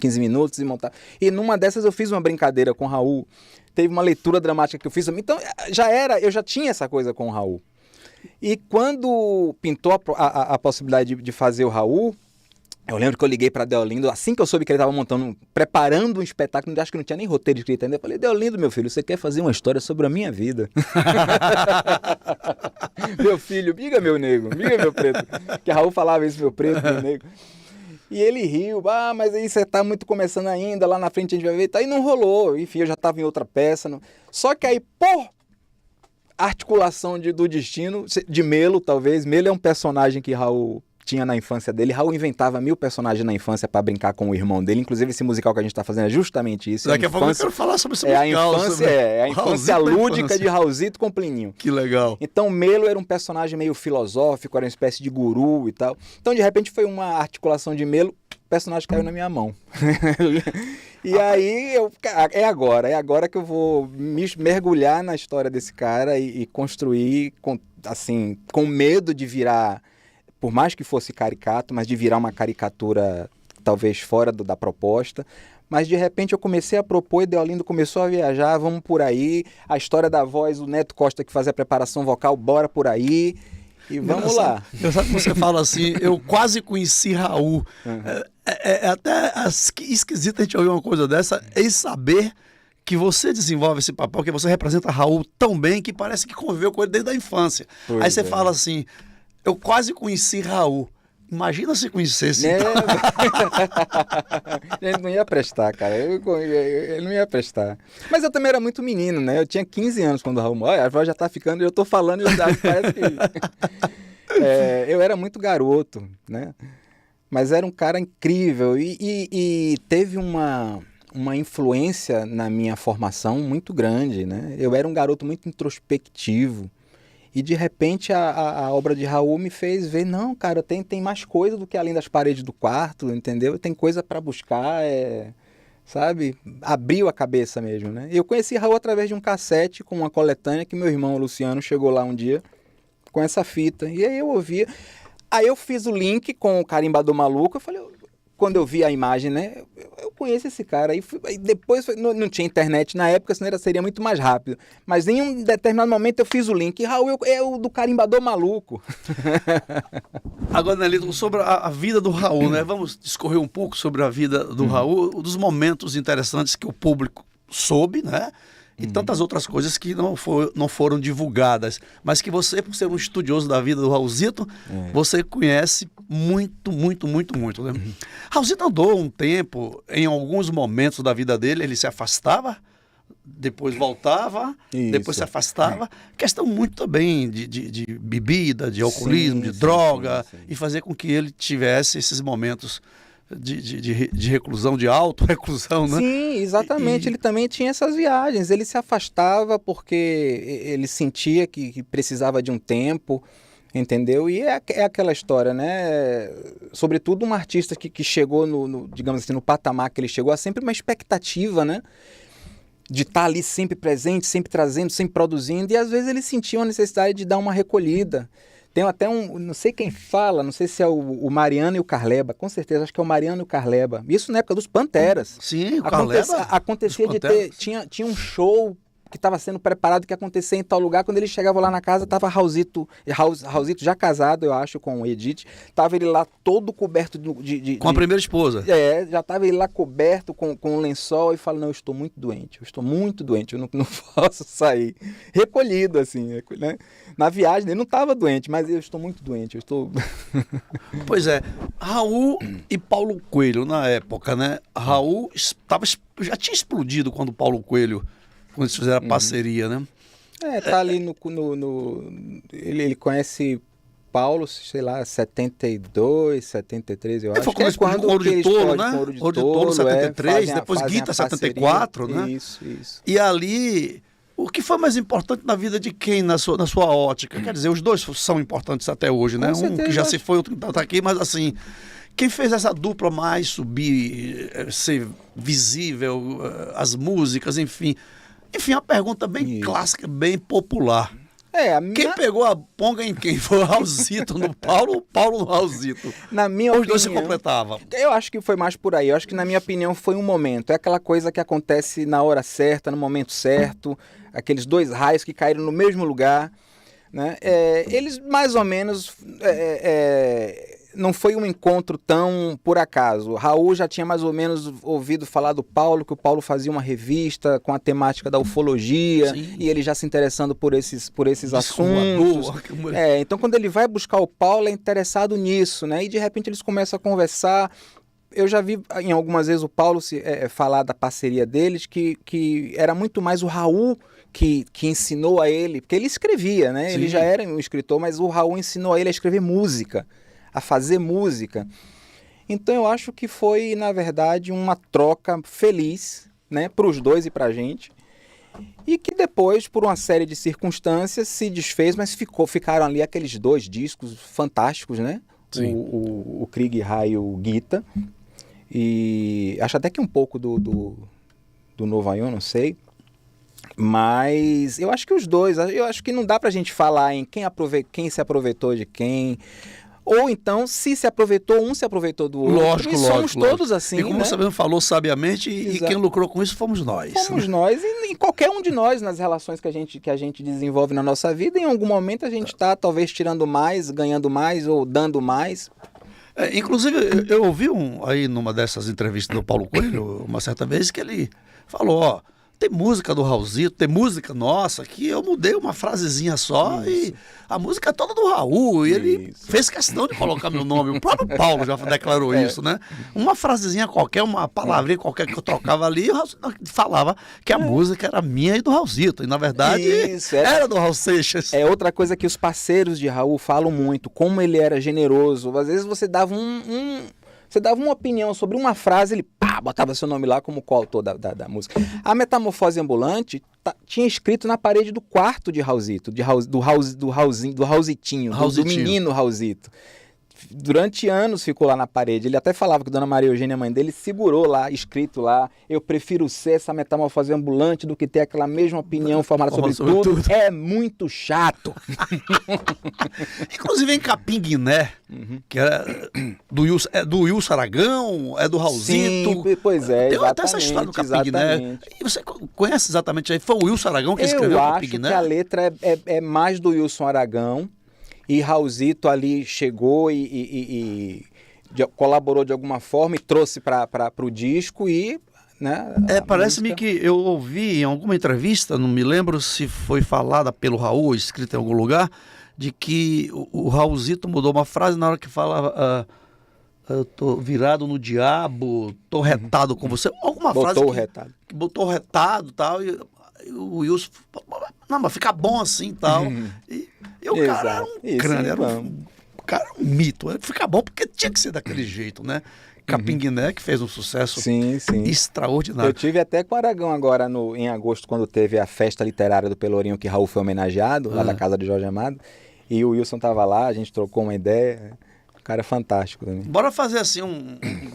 15 minutos e montava. E numa dessas eu fiz uma brincadeira com o Raul. Teve uma leitura dramática que eu fiz. Então, eu já tinha essa coisa com o Raul. E quando pintou a possibilidade de fazer o Raul, eu lembro que eu liguei para Deolindo, assim que eu soube que ele estava preparando um espetáculo, acho que não tinha nem roteiro escrito ainda. Eu falei, Deolindo, meu filho, você quer fazer uma história sobre a minha vida? Meu filho, biga meu negro, biga meu preto. Que Raul falava isso, meu preto, meu negro. E ele riu, mas aí você tá muito começando ainda, lá na frente a gente vai ver. Aí não rolou, enfim, eu já estava em outra peça. Só que aí, por articulação do destino, de Melo, talvez. Melo é um personagem que Raul tinha na infância dele. Raul inventava 1000 personagens na infância para brincar com o irmão dele. Inclusive, esse musical que a gente tá fazendo é justamente isso. Daqui a pouco eu quero falar sobre esse musical. A infância lúdica de Raulzito com Plininho. Que legal. Então, Melo era um personagem meio filosófico, era uma espécie de guru e tal. Então, de repente, foi uma articulação de Melo, o personagem caiu na minha mão. E aí, é agora que eu vou mergulhar na história desse cara e construir, com medo de virar, por mais que fosse caricato, mas de virar uma caricatura talvez fora da proposta. Mas de repente eu comecei a propor, e Deolindo começou a viajar, vamos por aí, a história da voz, o Neto Costa que fazia a preparação vocal, bora por aí. E vamos lá. Engraçado que você fala assim, eu quase conheci Raul. Uhum. É até esquisito a gente ouvir uma coisa dessa e saber que você desenvolve esse papel, que você representa Raul tão bem que parece que conviveu com ele desde a infância. Pois aí você fala assim, eu quase conheci Raul. Imagina se conhecesse. Ele não ia prestar, cara. Ele não ia prestar. Mas eu também era muito menino, né? Eu tinha 15 anos quando o Raul... Olha, a voz já tá ficando... Eu tô falando e parece que... eu era muito garoto, né? Mas era um cara incrível. E teve uma influência na minha formação muito grande, né? Eu era um garoto muito introspectivo. E, de repente, a obra de Raul me fez ver, não, cara, tem mais coisa do que além das paredes do quarto, entendeu? Tem coisa para buscar, sabe? Abriu a cabeça mesmo, né? Eu conheci Raul através de um cassete com uma coletânea que meu irmão, Luciano, chegou lá um dia com essa fita. E aí eu ouvia. Aí eu fiz o link com o Carimbador Maluco, eu falei... Quando eu vi a imagem, né, eu conheço esse cara. Aí depois, não tinha internet na época, senão seria muito mais rápido. Mas em um determinado momento eu fiz o link. Raul é o do Carimbador Maluco. Agora, Nelito, sobre a vida do Raul, né? Vamos discorrer um pouco sobre a vida do Raul, dos momentos interessantes que o público soube, né? E tantas outras coisas que não foram divulgadas, mas que você, por ser um estudioso da vida do Raulzito, você conhece muito, muito, muito, muito, né? Raulzito andou um tempo, em alguns momentos da vida dele, ele se afastava, depois voltava, depois se afastava. Questão muito também de bebida, de alcoolismo, de droga, e fazer com que ele tivesse esses momentos de reclusão, de auto-reclusão, né? Sim, exatamente. Ele também tinha essas viagens. Ele se afastava porque ele sentia que precisava de um tempo, entendeu? E é aquela história, né? Sobretudo um artista que chegou digamos assim, no patamar que ele chegou, há sempre uma expectativa, né? De estar ali sempre presente, sempre trazendo, sempre produzindo. E às vezes ele sentia uma necessidade de dar uma recolhida. Tem até não sei quem fala, não sei se é o Mariano e o Carleba, com certeza, acho que é o Mariano e o Carleba. Isso na época dos Panteras. Sim, o Carleba. Acontecia de ter, tinha um show que estava sendo preparado, que acontecia em tal lugar. Quando ele chegava lá na casa, estava Raulzito já casado, eu acho, com o Edith. Estava ele lá todo coberto com a primeira esposa. Já estava ele lá coberto com um lençol e fala, não, eu estou muito doente, eu não posso sair. Recolhido, assim, né? Na viagem ele não estava doente, mas eu estou muito doente, eu estou... Pois é, Raul e Paulo Coelho, na época, né? Raul já tinha explodido quando Paulo Coelho... Quando eles fizeram a parceria, né? Tá ali ele conhece Paulo, sei lá, 72, 73, eu acho. Foi quando o Ouro de Tolo, né? Ouro de Tolo, 73, depois Guita, 74, né? Isso. E ali, o que foi mais importante na vida de quem, na sua ótica? Quer dizer, os dois são importantes até hoje, né? Um que já se foi, outro que está aqui, mas assim... Quem fez essa dupla mais subir, ser visível, as músicas, enfim... Enfim, uma pergunta bem clássica, bem popular. Quem pegou a ponga em quem? Foi o Raulzito no Paulo, o Paulo no Raulzito. Na minha Os dois se opinião, completavam. eu acho que foi mais por aí. Eu acho que, na minha opinião, foi um momento. É aquela coisa que acontece na hora certa, no momento certo. Aqueles dois raios que caíram no mesmo lugar, né? Eles, mais ou menos... não foi um encontro tão por acaso. Raul já tinha mais ou menos ouvido falar do Paulo, que o Paulo fazia uma revista com a temática da ufologia. Sim. E ele já se interessando por esses assuntos. Então, quando ele vai buscar o Paulo, é interessado nisso, né? E de repente eles começam a conversar. Eu já vi em algumas vezes o Paulo falar da parceria deles, que era muito mais o Raul que ensinou a ele, porque ele escrevia, né? Sim. Ele já era um escritor, mas o Raul ensinou a ele a escrever música, a fazer música. Então eu acho que foi, na verdade, uma troca feliz, né, para os dois e para a gente, e que depois, por uma série de circunstâncias, se desfez, mas ficaram ali aqueles dois discos fantásticos, né? O Krieg Rai e o Gita, e acho até que um pouco do Novo Aion, não sei. Mas eu acho que os dois, eu acho que não dá pra gente falar em quem se aproveitou de quem, ou então se aproveitou um, se aproveitou do outro. Lógico, somos todos assim, e como né? você mesmo falou sabiamente, e quem lucrou com isso fomos nós. Fomos nós, e qualquer um de nós, nas relações que a gente desenvolve na nossa vida, em algum momento a gente está talvez tirando mais, ganhando mais ou dando mais. Inclusive, eu ouvi aí numa dessas entrevistas do Paulo Coelho, uma certa vez, que ele falou, tem música do Raulzito, tem música nossa, que eu mudei uma frasezinha só. Isso. E a música é toda do Raul, e ele fez questão de colocar meu nome. O próprio Paulo já declarou isso, né? Uma frasezinha qualquer, uma palavrinha qualquer que eu trocava ali, o Raulzito falava que a música era minha e do Raulzito, e na verdade era do Raul Seixas. É outra coisa que os parceiros de Raul falam muito, como ele era generoso. Às vezes você dava você dava uma opinião sobre uma frase, ele botava seu nome lá como coautor da música. A Metamorfose Ambulante tinha escrito na parede do quarto de Raulzito, do Raulzitinho, do menino Raulzito. Durante anos ficou lá na parede. Ele até falava que Dona Maria Eugênia, mãe dele, segurou lá, escrito lá: eu prefiro ser essa metamorfose ambulante do que ter aquela mesma opinião formada sobre tudo. É muito chato. Inclusive em Capinguiné, que é do Wilson Aragão, é do Raulzito. Sim, pois é. Tem até essa história do Capinguiné. Exatamente. E você conhece exatamente aí? Foi o Wilson Aragão que escreveu o Capinguiné? Eu acho que a letra é mais do Wilson Aragão. E Raulzito ali chegou e colaborou de alguma forma e trouxe para o disco e... né, parece-me que eu ouvi em alguma entrevista, não me lembro se foi falada pelo Raul ou escrita em algum lugar, de que o Raulzito mudou uma frase na hora que falava... eu tô virado no diabo, tô retado com você. Alguma frase que botou retado e tal, e o Wilson... Não, mas fica bom assim e tal. E o cara era um crânio, era um mito. Fica bom porque tinha que ser daquele jeito, né? Capinguiné, que fez um sucesso extraordinário. Eu tive até com o Aragão agora em agosto, quando teve a festa literária do Pelourinho, que Raul foi homenageado, lá da casa de Jorge Amado. E o Wilson tava lá, a gente trocou uma ideia. O cara é fantástico também. Bora fazer assim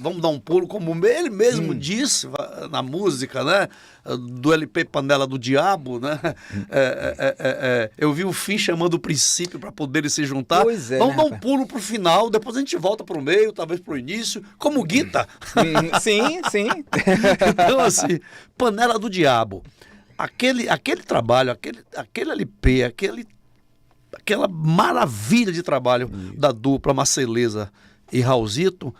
vamos dar um pulo, como ele mesmo disse na música, né? Do LP Panela do Diabo, né? Eu vi o fim chamando o princípio para poderem se juntar. Pois é, vamos dar um pulo pro final, depois a gente volta pro meio, talvez pro início, como Guita. Sim. Então, assim, Panela do Diabo. Aquele trabalho, aquele LP, aquela maravilha de trabalho da dupla Marceleza e Raulzito,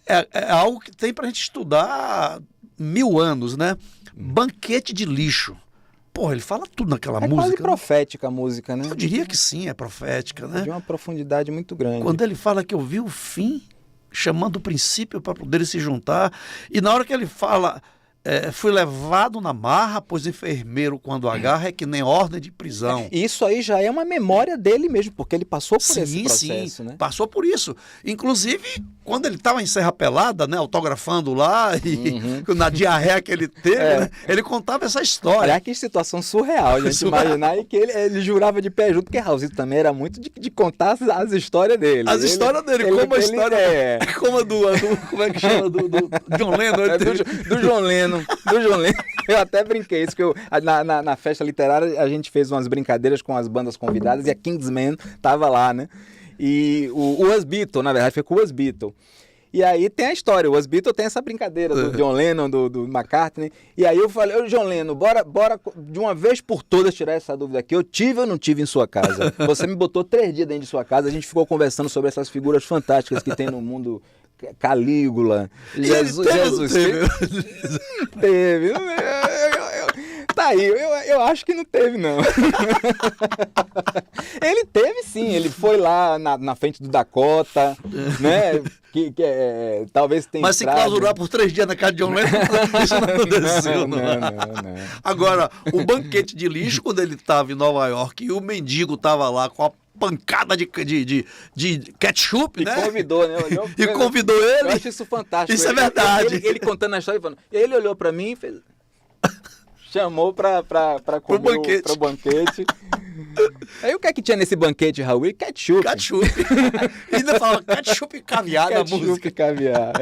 é algo que tem pra gente estudar 1000 anos, né? Banquete de Lixo. Porra, ele fala tudo naquela música. É quase profética a música, né? Eu diria que sim, é profética, né? De uma profundidade muito grande. Quando ele fala que eu vi o fim chamando o princípio para poderem se juntar, e na hora que ele fala... fui levado na marra, pois enfermeiro quando agarra é que nem ordem de prisão. Isso aí já é uma memória dele mesmo, porque ele passou por esse processo, né? Passou por isso. Inclusive, quando ele estava em Serra Pelada, né, autografando lá, e na diarreia que ele teve, né, ele contava essa história. Olha que situação surreal, a gente imaginar, e que ele jurava de pé junto, porque Raulzito também era muito de contar as histórias dele. As histórias dele, como a história... Como a do... Como é que chama? Do John Lennon. Do John Lennon. Do John Lennon. Eu até brinquei isso, que na festa literária a gente fez umas brincadeiras com as bandas convidadas e a Kingsman tava lá, né? E o Us Beatle, na verdade, foi com o Us Beatle. E aí tem a história, o Us Beatle tem essa brincadeira do John Lennon, do McCartney. E aí eu falei, ô John Lennon, bora de uma vez por todas tirar essa dúvida aqui. Eu tive ou não tive em sua casa? Você me botou 3 dias dentro de sua casa, a gente ficou conversando sobre essas figuras fantásticas que tem no mundo. Calígula, Jesus teve. Tá aí, eu acho que não teve, não. Ele teve sim, ele foi lá na frente do Dakota, né? Talvez tenha. Mas se clausurar por 3 dias na casa de John Lennon, isso não aconteceu. Não. Agora, o banquete de lixo, quando ele estava em Nova York e o mendigo estava lá com a pancada de ketchup, né? E convidou, né? Convidou ele. Eu acho isso fantástico. Isso é verdade. Ele contando a história e falando. E ele olhou pra mim e fez... chamou pra comer pro banquete. Aí o que é que tinha nesse banquete, Raul? Ketchup. E ainda fala ketchup e caviar na música. Ketchup e caviar,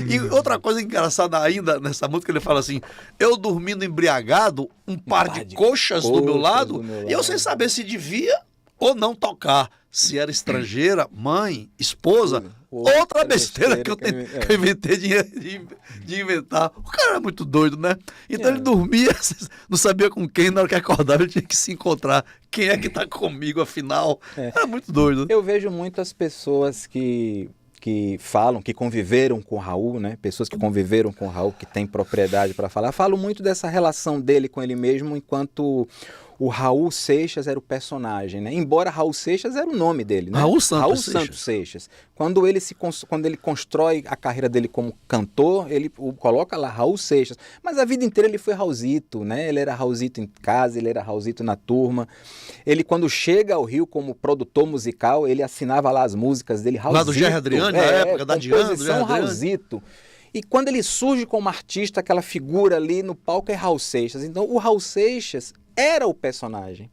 E outra coisa engraçada ainda nessa música, ele fala assim, eu dormindo embriagado, um par de coxas do meu lado, e eu sem saber se devia ou não tocar. Se era estrangeira, mãe, esposa, outra besteira que eu inventei de inventar. O cara era muito doido, né? Então ele dormia, não sabia com quem, na hora que acordava ele tinha que se encontrar. Quem é que tá comigo, afinal? Era muito doido. Eu vejo muitas pessoas que falam, que conviveram com o Raul, né? Pessoas que conviveram com o Raul, que têm propriedade para falar, falam muito dessa relação dele com ele mesmo, enquanto o Raul Seixas era o personagem, né? Embora Raul Seixas era o nome dele, né? Raul Santos Seixas. Quando ele constrói a carreira dele como cantor, ele coloca lá Raul Seixas. Mas a vida inteira ele foi Raulzito, né? Ele era Raulzito em casa, ele era Raulzito na turma. Ele, quando chega ao Rio como produtor musical, ele assinava lá as músicas dele, Raulzito. Lá do Gerry Adriani, na época da Diana, do Gerry Raulzito. E quando ele surge como artista, aquela figura ali no palco é Raul Seixas. Então o Raul Seixas era o personagem.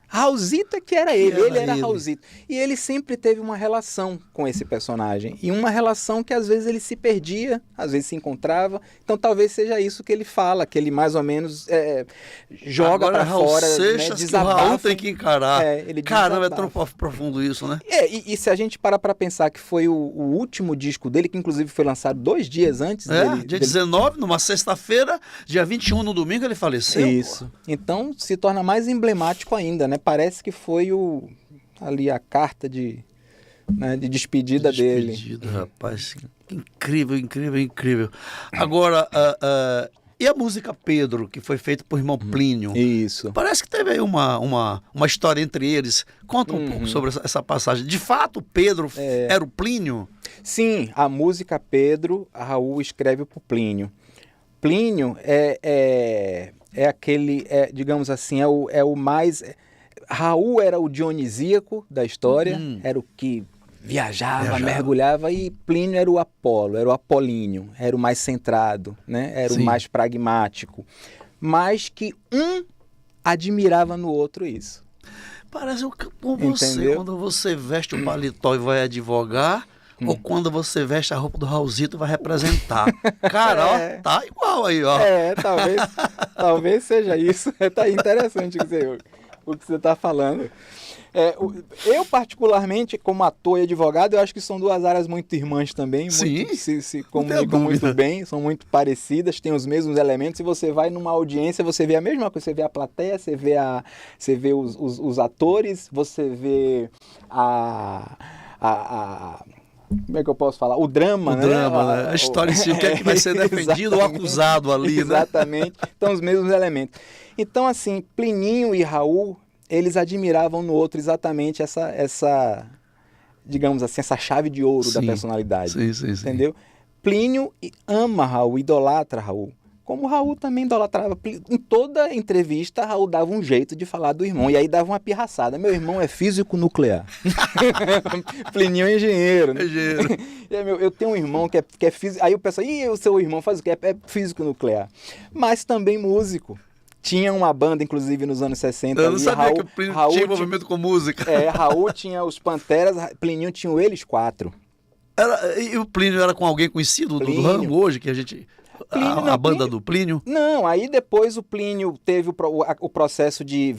Raulzito é que era ele, ele era Raulzito. E ele sempre teve uma relação com esse personagem. E uma relação que às vezes ele se perdia, às vezes se encontrava. Então talvez seja isso que ele fala, que ele mais ou menos joga para fora, Seixas, né, desabafa. O Raul tem que encarar. Caramba, é tão profundo isso, né? E se a gente parar para pensar que foi o último disco dele, que inclusive foi lançado 2 dias antes dele. Dia 19, numa sexta-feira, dia 21 no domingo ele faleceu. Isso. Então se torna mais emblemático ainda, né? Parece que foi ali a carta de despedida dele. Despedida, rapaz. Incrível. Agora, e a música Pedro, que foi feita por irmão Plínio? Isso. Parece que teve aí uma história entre eles. Conta um pouco sobre essa passagem. De fato, Pedro era o Plínio? Sim, a música Pedro, a Raul escreve para o Plínio. Plínio é aquele, digamos assim, é o mais... Raul era o dionisíaco da história, era o que viajava, mergulhava, e Plínio era o Apolo, era o Apolíneo, era o mais centrado, né? Era o mais pragmático, mas que um admirava no outro isso. Parece com você, entendeu? Quando você veste o paletó e vai advogar, ou quando você veste a roupa do Raulzito e vai representar. Cara, ó, tá igual aí, ó. Talvez seja isso. Tá interessante o que você está falando. Eu, particularmente, como ator e advogado, eu acho que são 2 áreas muito irmãs também. Muito, se comunicam muito bem, são muito parecidas, têm os mesmos elementos. Se você vai numa audiência, você vê a mesma coisa. Você vê a plateia, você vê os atores, você vê como é que eu posso falar? O drama, né? Né? A história em si, o que é que vai ser defendido ou acusado ali, né? Exatamente. Então, os mesmos elementos. Então, assim, Plininho e Raul, eles admiravam no outro exatamente essa digamos assim, essa chave de ouro da personalidade. Sim. Entendeu? Plínio ama Raul, idolatra Raul. Como o Raul também idolatrava. Em toda entrevista, Raul dava um jeito de falar do irmão. E aí dava uma pirraçada. Meu irmão é físico nuclear. Plinio é engenheiro. Né? Eu tenho um irmão que é físico. Aí o pessoal, e o seu irmão faz o quê? É físico nuclear. Mas também músico. Tinha uma banda, inclusive, nos anos 60. Eu não sabia que o Plinio tinha envolvimento com música. Raul tinha os Panteras, Plinio tinha o Eles Quatro. E o Plínio era com alguém conhecido do ramo hoje, que a gente... A banda do Plínio? Não, aí depois o Plínio teve o processo de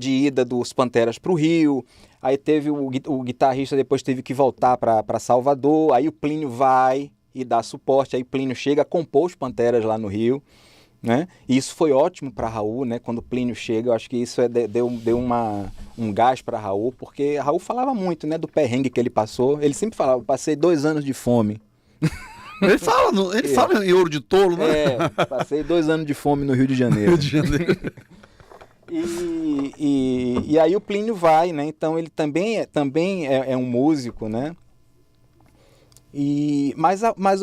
ida dos Panteras para o Rio, aí teve o guitarrista depois teve que voltar para Salvador, aí o Plínio vai e dá suporte, aí o Plínio chega a compor os Panteras lá no Rio, né? E isso foi ótimo para Raul, né? Quando o Plínio chega, eu acho que isso deu um gás para Raul, porque Raul falava muito, né, do perrengue que ele passou, ele sempre falava, passei 2 anos de fome. Ele fala em Ouro de Tolo, né? Passei 2 anos de fome no Rio de Janeiro. Rio de Janeiro. E aí o Plínio vai, né? Então ele também é um músico, né? Mas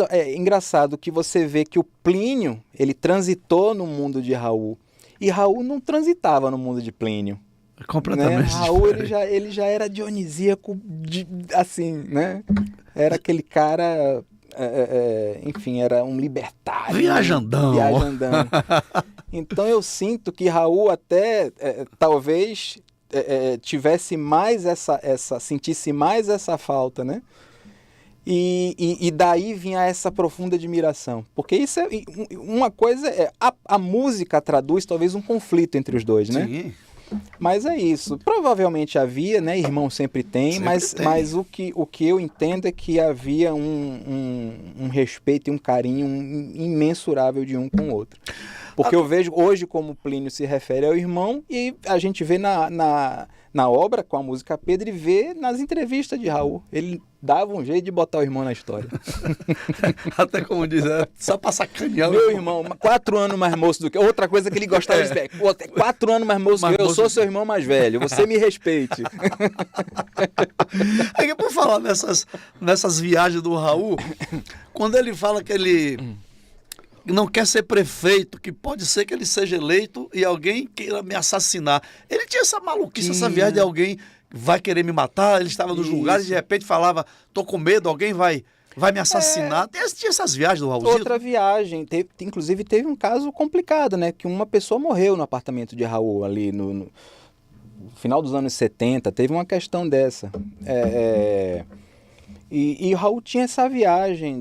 é engraçado que você vê que o Plínio, ele transitou no mundo de Raul. E Raul não transitava no mundo de Plínio. Completamente. Né? Raul ele já era dionisíaco, assim, né? Era aquele cara... enfim, era um libertário. Viajandão. Então eu sinto que Raul até talvez tivesse mais sentisse mais essa falta, né? E daí vinha essa profunda admiração. Porque isso é uma coisa, a música traduz talvez um conflito entre os dois, né? Sim. Mas é isso. Provavelmente havia, né? Irmão sempre tem, mas o que eu entendo é que havia um respeito e um carinho imensurável de um com o outro. Porque eu vejo hoje como Plínio se refere ao irmão e a gente vê na obra com a música Pedro e vê nas entrevistas de Raul. Ele dava um jeito de botar o irmão na história. Até como diz, só pra sacanear. Meu irmão, 4 anos mais moço do que... Outra coisa que ele gostava de dizer, 4 anos mais moço que eu sou seu irmão mais velho, você me respeite. Aí, por falar nessas viagens do Raul, quando ele fala que ele não quer ser prefeito, que pode ser que ele seja eleito e alguém queira me assassinar. Ele tinha essa maluquice, essa viagem de alguém vai querer me matar, ele estava nos lugares e de repente falava, tô com medo, alguém vai me assassinar. Tinha essas viagens do Raulzito. Outra viagem, inclusive teve um caso complicado, né? Que uma pessoa morreu no apartamento de Raul ali no final dos anos 70, teve uma questão dessa. E Raul tinha essa viagem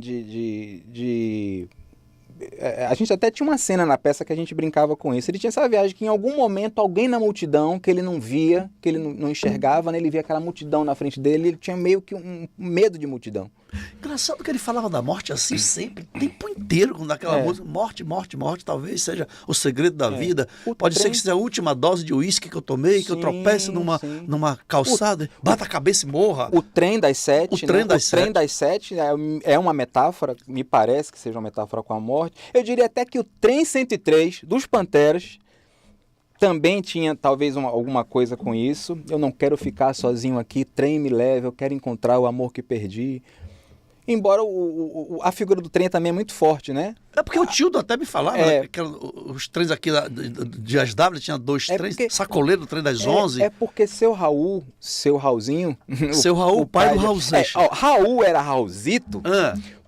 a gente até tinha uma cena na peça que a gente brincava com isso. Ele tinha essa viagem que em algum momento alguém na multidão que ele não via, que ele não enxergava, né? Ele via aquela multidão na frente dele, ele tinha meio que um medo de multidão. Engraçado que ele falava da morte assim sempre, o tempo inteiro, com aquela música, morte, talvez seja o segredo da vida. Pode ser que seja a última dose de uísque que eu tomei, que eu tropece numa calçada, bata a cabeça e morra. O trem das 7, o trem das 7 é uma metáfora, me parece que seja uma metáfora com a morte. Eu diria até que o trem 103 dos Panteras também tinha talvez alguma coisa com isso. Eu não quero ficar sozinho aqui, trem me leve, eu quero encontrar o amor que perdi. Embora a figura do trem também é muito forte, né? É porque o Tildo até me falava, né, que os trens aqui de Asdávila tinha 2 trens, sacoleiro do trem das 11. É porque seu Raulzinho... Seu Raul, o pai do Raul Seixas. Raul era Raulzito,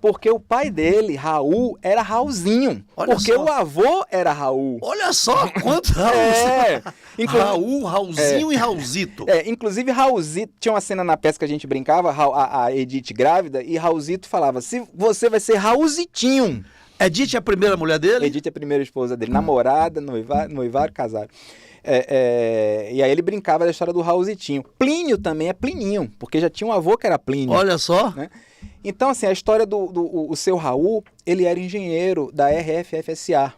porque o pai dele, Raul, era Raulzinho. Olha porque só. o avô era Raul. Olha só quanto Raul. Raulzinho e Raulzito. Inclusive Raulzito, tinha uma cena na peça que a gente brincava, a Edith grávida, e Raulzito falava, se você vai ser Raulzitinho. Edith é a primeira mulher dele? Edith é a primeira esposa dele, namorada, noivaram, casaram. E aí ele brincava da história do Raulzitinho. Plínio também é Plininho, porque já tinha um avô que era Plínio. Olha só. Né? Então, assim, a história o seu Raul, ele era engenheiro da RFFSA.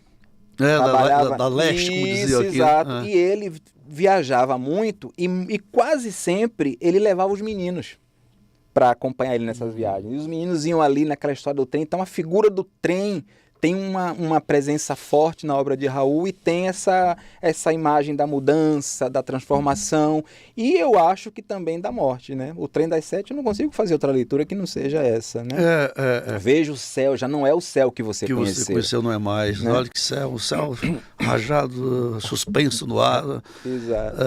Da Leste, como dizia aqui. Exato. E ele viajava muito e quase sempre ele levava os meninos para acompanhar ele nessas viagens. E os meninos iam ali naquela história do trem. Então, a figura do trem tem uma presença forte na obra de Raul e tem essa imagem da mudança, da transformação e eu acho que também da morte, né? O Trem das Sete eu não consigo fazer outra leitura que não seja essa, né? Veja o céu, já não é o céu que você conheceu. Que você conheceu não é mais, né? Olha que céu, o céu rajado, suspenso no ar. Exato.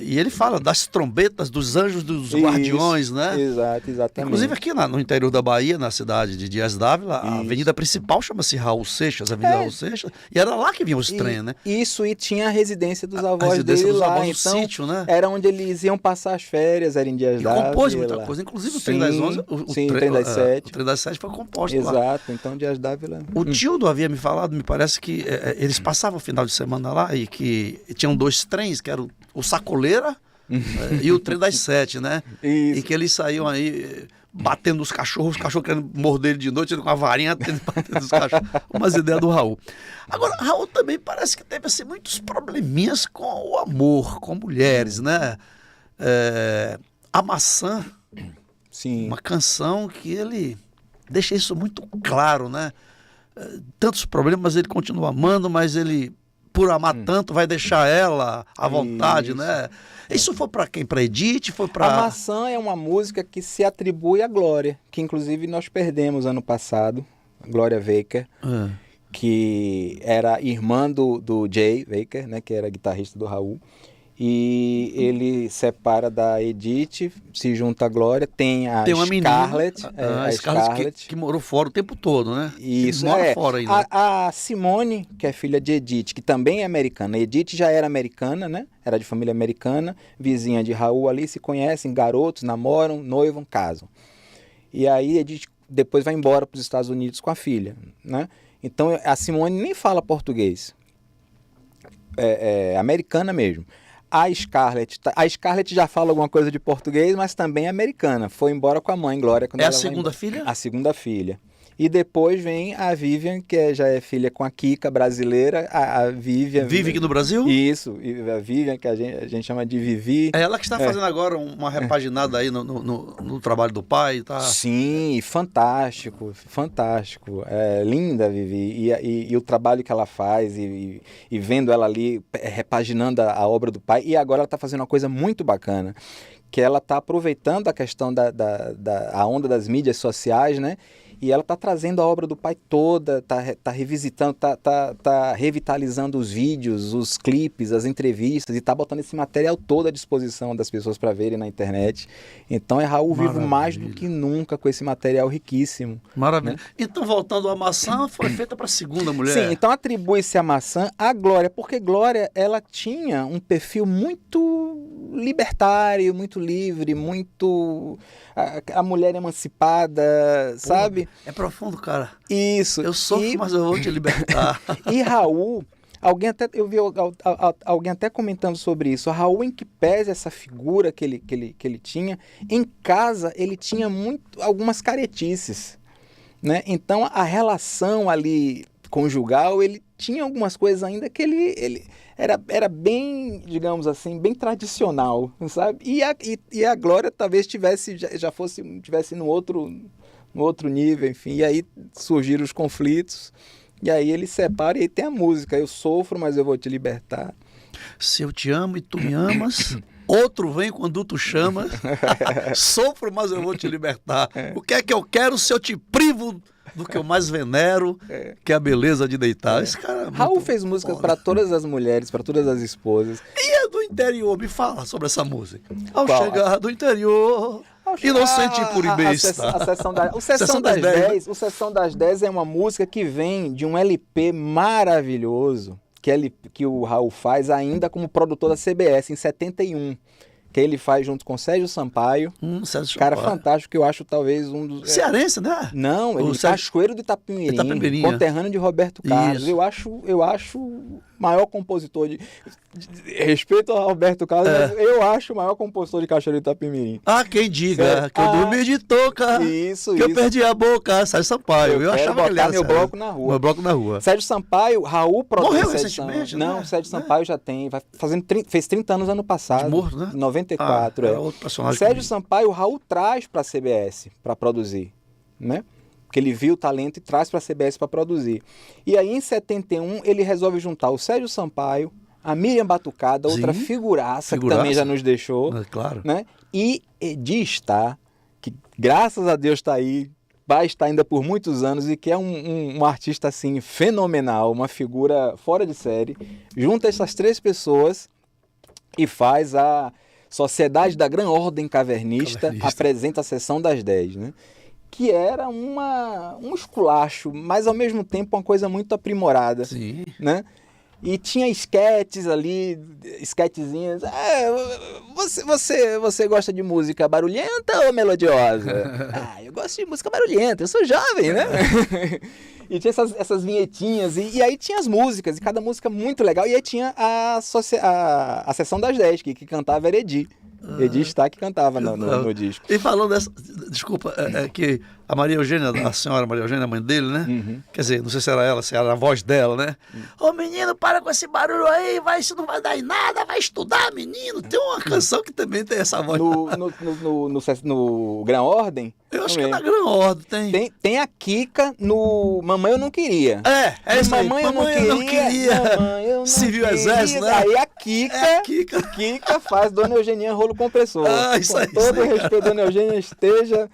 E ele fala das trombetas, dos anjos, dos guardiões, né? Exato, exatamente. Inclusive aqui no interior da Bahia, na cidade de Dias Dávila, a avenida principal chama-se Raul Seixas, Avenida Raul Seixas, e era lá que vinham os trens, né? Isso, e tinha a residência dos avós dele lá, avós, então sítio, né? era onde eles iam passar as férias, era em Dias Dávila. E compôs muita coisa, inclusive o Trem das 11, o Trem das Sete. O Trem das Sete foi composto lá. Exato, então então Dias Dávila... O Tildo havia me falado, me parece que eles passavam o final de semana lá e que tinham 2 trens, que eram o Sacoleira e o Trem das Sete, né? Isso. E que eles saíam aí batendo os cachorros querendo morder ele de noite, ele com a varinha batendo os cachorros. Umas ideias do Raul. Agora, Raul também parece que teve assim, muitos probleminhas com o amor, com mulheres, né? A Maçã, sim, uma canção que ele deixa isso muito claro, né? Tantos problemas, ele continua amando, mas ele, por amar tanto, vai deixar ela à vontade, né? Isso foi para quem? Para Edith? Foi para... A Maçã é uma música que se atribui à Glória, que inclusive nós perdemos ano passado, Glória Wecker, que era irmã do Jay Wecker, né, que era guitarrista do Raul. E ele separa da Edith, se junta à Glória, tem a Scarlett, a Scarlett que morou fora o tempo todo, né? Isso, mora fora ainda. A Simone, que é filha de Edith, que também é americana. Edith já era americana, né? Era de família americana, vizinha de Raul ali, se conhecem, garotos, namoram, noivam, casam. E aí Edith depois vai embora para os Estados Unidos com a filha, né? Então a Simone nem fala português. É americana mesmo. A Scarlett já fala alguma coisa de português, mas também é americana. Foi embora com a mãe, Glória. Quando é ela a segunda filha? A segunda filha. E depois vem a Vivian, que já é filha com a Kika, brasileira. A Vivian... Vive aqui no Brasil? Isso. E a Vivian, que a gente chama de Vivi. É ela que está fazendo agora uma repaginada aí no trabalho do pai, tá? Sim, fantástico, fantástico. É linda a Vivi. E o trabalho que ela faz, e vendo ela ali repaginando a obra do pai. E agora ela está fazendo uma coisa muito bacana, que ela está aproveitando a questão a onda das mídias sociais, né? E ela está trazendo a obra do pai toda, tá revisitando, tá revitalizando os vídeos, os clipes, as entrevistas, e está botando esse material todo à disposição das pessoas para verem na internet. Então é Raul vivo mais do que nunca com esse material riquíssimo. Maravilha. Né? Então, voltando à Maçã, foi feita para a segunda mulher. Sim, então atribui-se a Maçã à Glória, porque Glória, ela tinha um perfil muito libertário, muito livre, muito... A mulher emancipada, sabe? É profundo, cara. Isso. Eu sofro, mas eu vou te libertar. E Raul, eu vi alguém até comentando sobre isso. Raul, em que pese essa figura que ele tinha, em casa ele tinha algumas caretices, né? Então a relação ali conjugal, ele tinha algumas coisas ainda que ele era bem, digamos assim, bem tradicional, sabe? E a Glória talvez tivesse no outro nível, enfim. E aí surgiram os conflitos, e aí ele separa, e aí tem a música: eu sofro, mas eu vou te libertar. Se eu te amo e tu me amas, outro vem quando tu chamas. Sofro, mas eu vou te libertar. O que é que eu quero se eu te privo do que eu mais venero, que é a beleza de deitar? Esse cara Raul fez músicas para todas as mulheres, para todas as esposas. E a do interior? Me fala sobre essa música. Ao chegar do interior... Inocente e puro e besta. O Sessão das 10. O Sessão das 10 é uma música que vem de um LP maravilhoso que o Raul faz ainda como produtor da CBS em 71. Que ele faz junto com Sérgio Sampaio. Sérgio cara Sampaio. Fantástico, que eu acho talvez um dos... Cearense, né? Não, ele é Cachoeiro do Itapemirim, conterrâneo de Roberto Carlos. Isso. Eu acho o maior compositor de respeito ao Roberto Carlos, mas eu acho o maior compositor de Cachoeiro do Itapemirim. Quem diga que eu dormi de touca, eu perdi a boca. Sérgio Sampaio. Eu achava que ele era meu bloco na rua. Meu bloco na rua. Sérgio Sampaio, Raul produz. Morreu recentemente, né? Não, Sérgio Sampaio já tem, fez 30 anos ano passado. Morto, né? 94, outro personagem. Sérgio Sampaio, o Raul traz para a CBS para produzir, né? porque ele viu o talento e traz para a CBS para produzir. E aí, em 71, ele resolve juntar o Sérgio Sampaio, a Miriam Batucada, outra figuraça, que também já nos deixou, claro. né? E Edi Star, que graças a Deus está aí, vai estar ainda por muitos anos e que é um artista assim fenomenal, uma figura fora de série, junta essas 3 pessoas e faz a Sociedade da Gran Ordem Cavernista, apresenta a Sessão das 10, né? Que era um esculacho, mas ao mesmo tempo uma coisa muito aprimorada. Sim. Né? E tinha esquetes ali, esquetezinhas. Você gosta de música barulhenta ou melodiosa? Eu gosto de música barulhenta, eu sou jovem, né? E tinha essas vinhetinhas, e aí tinha as músicas, e cada música muito legal. E aí tinha a Sessão das 10, que cantava era Edi. Edi Star que cantava no disco. E falando dessa, desculpa, que a Maria Eugênia, a senhora Maria Eugênia, a mãe dele, né? Uhum. Quer dizer, não sei se era ela, se era a voz dela, né? Ô menino, para com esse barulho aí, isso não vai dar em nada, vai estudar, menino. Tem uma canção que também tem essa voz. No Gran Ordem? Eu acho que é na Gran Ordem, tem. Tem a Kika no Mamãe Eu Não Queria. É isso aí. Mamãe Eu Não Queria. Civil Exército, né? Aí a Kika faz Dona Eugenia Rolo Compressor. Isso aí. Com todo o respeito, Dona Eugênia esteja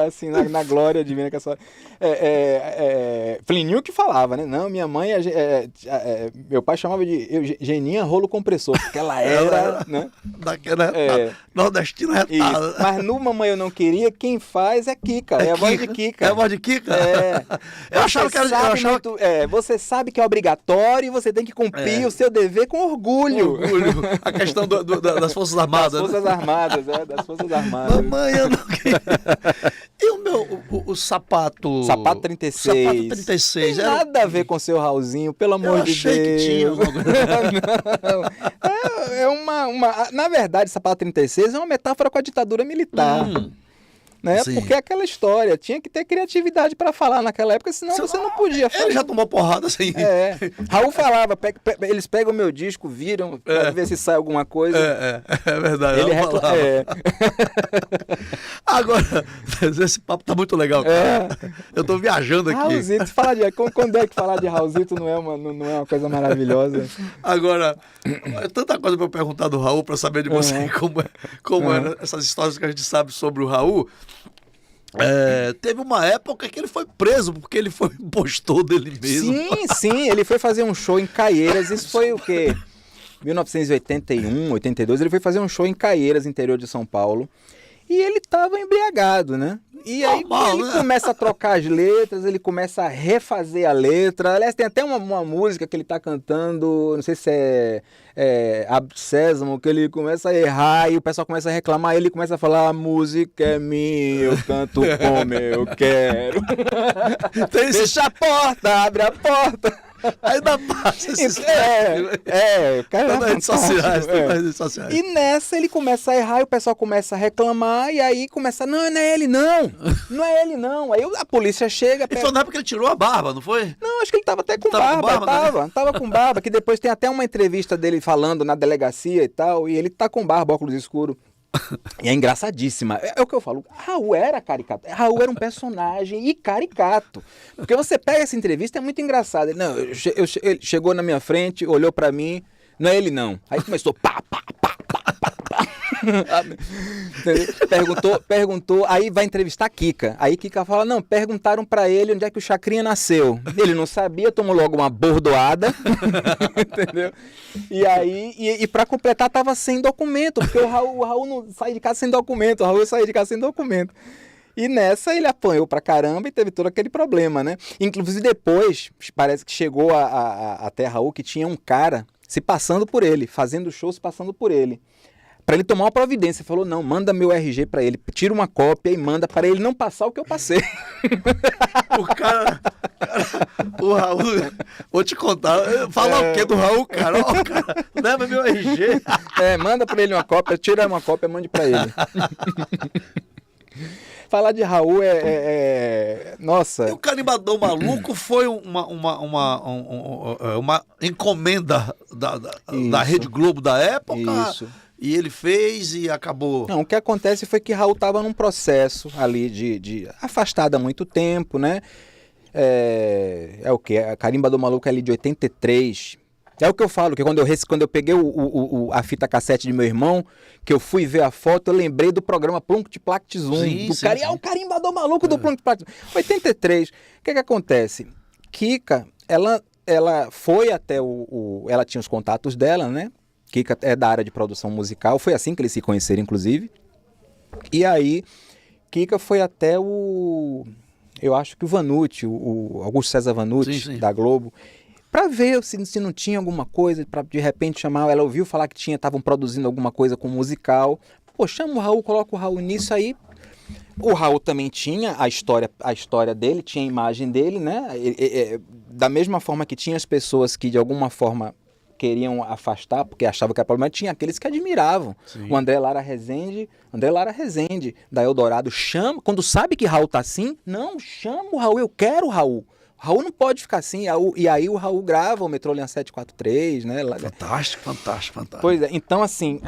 assim na glória divina que a senhora... Flininho que falava, né? Não, minha mãe... meu pai chamava de Eugeninha Rolo Compressor, porque ela era, né? Daquela nordestina retada. Mas no Mamãe Eu Não Queria, quem faz é Kika. É a voz de Kika. É a voz de Kika? Eu achava que era... Você sabe que é obrigatório e você tem que cumprir o seu dever com orgulho. A questão das Forças Armadas. Das Forças Armadas. Mamãe, eu não queria. E o sapato... Sapato 36. Sapato 36. Tem nada a ver com o seu Raulzinho, pelo amor de Deus. Eu achei que tinha. Não. Na verdade, Sapato 36 é uma metáfora com a ditadura militar. Né? Porque é aquela história, tinha que ter criatividade para falar naquela época, senão você não podia fazer. Ele já tomou porrada assim. Raul falava, eles pegam o meu disco, viram, pra ver se sai alguma coisa. É verdade. Ele falava. Agora, esse papo tá muito legal, cara. Eu tô viajando aqui. Raulzito, quando é que falar de Raulzito não é uma coisa maravilhosa? Agora, é tanta coisa para eu perguntar do Raul, para saber de você como eram essas histórias que a gente sabe sobre o Raul. Teve uma época que ele foi preso porque ele foi impostor dele mesmo. Sim, ele foi fazer um show em Caieiras, isso foi o quê? 1981, 82, ele foi fazer um show em Caieiras, interior de São Paulo, e ele estava embriagado, né? E aí ele começa a trocar as letras, ele começa a refazer a letra. Aliás, tem até uma música que ele tá cantando, não sei se Abre Sésamo, que ele começa a errar e o pessoal começa a reclamar, ele começa a falar: a música é minha, eu canto como eu quero. Fecha a porta, abre a porta. Ainda passa esses cara, nas redes sociais. E nessa ele começa a errar e o pessoal começa a reclamar e aí começa, não é ele não, não é ele não. Aí a polícia chega... E foi na época que ele tirou a barba, não foi? Não, acho que ele tava até com barba. Tava com barba, que depois tem até uma entrevista dele falando na delegacia e tal, e ele tá com barba, óculos escuro. E é engraçadíssima. É o que eu falo. Raul era caricato. Raul era um personagem e caricato. Porque você pega essa entrevista, é muito engraçado. Ele chegou na minha frente, olhou pra mim. Não é ele, não. Aí começou pá. Perguntou, aí vai entrevistar a Kika. Aí Kika fala, não, perguntaram pra ele onde é que o Chacrinha nasceu. Ele não sabia, tomou logo uma bordoada. Entendeu? E aí, e pra completar, tava sem documento, porque o Raul não sai de casa sem documento, o Raul saiu de casa sem documento. E nessa ele apanhou pra caramba e teve todo aquele problema, né? Inclusive depois, parece que chegou até Raul que tinha um cara se passando por ele, fazendo show se passando por ele. Pra ele tomar uma providência. Ele falou, não, manda meu RG pra ele, tira uma cópia e manda pra ele não passar o que eu passei. O Raul, vou te contar, falar o quê do Raul, cara? Ó, cara, leva meu RG. Manda pra ele uma cópia, tira uma cópia, mande pra ele. Falar de Raul nossa. E o Carimbadão Maluco foi uma encomenda da Rede Globo da época. Isso. e ele fez e acabou. Não, o que acontece foi que Raul estava num processo ali de afastado há muito tempo, né? É o quê? A Carimba do Maluco é ali de 83. É o que eu falo, que quando eu peguei a fita cassete de meu irmão, que eu fui ver a foto, eu lembrei do programa Plunct Plact Zoom. O Carimba do Maluco do Plunct Plact Zoom. 83. O que acontece? Kika, ela foi até ela tinha os contatos dela, né? Kika é da área de produção musical, foi assim que eles se conheceram, inclusive. E aí, Kika foi até eu acho que o Vanucci, o Augusto César Vanucci, da Globo, para ver se não tinha alguma coisa, para de repente chamar. Ela ouviu falar que estavam produzindo alguma coisa com musical. Pô, chama o Raul, coloca o Raul nisso aí. O Raul também tinha a história dele, tinha a imagem dele, né? Da mesma forma que tinha as pessoas que de alguma forma queriam afastar, porque achavam que era problema, tinha aqueles que admiravam. Sim. O André Lara Rezende, da Eldorado, chama, quando sabe que Raul tá assim, não, chama o Raul, eu quero o Raul. Raul não pode ficar assim, e aí o Raul grava o Metrolina 743, né? Fantástico. Pois é, então assim,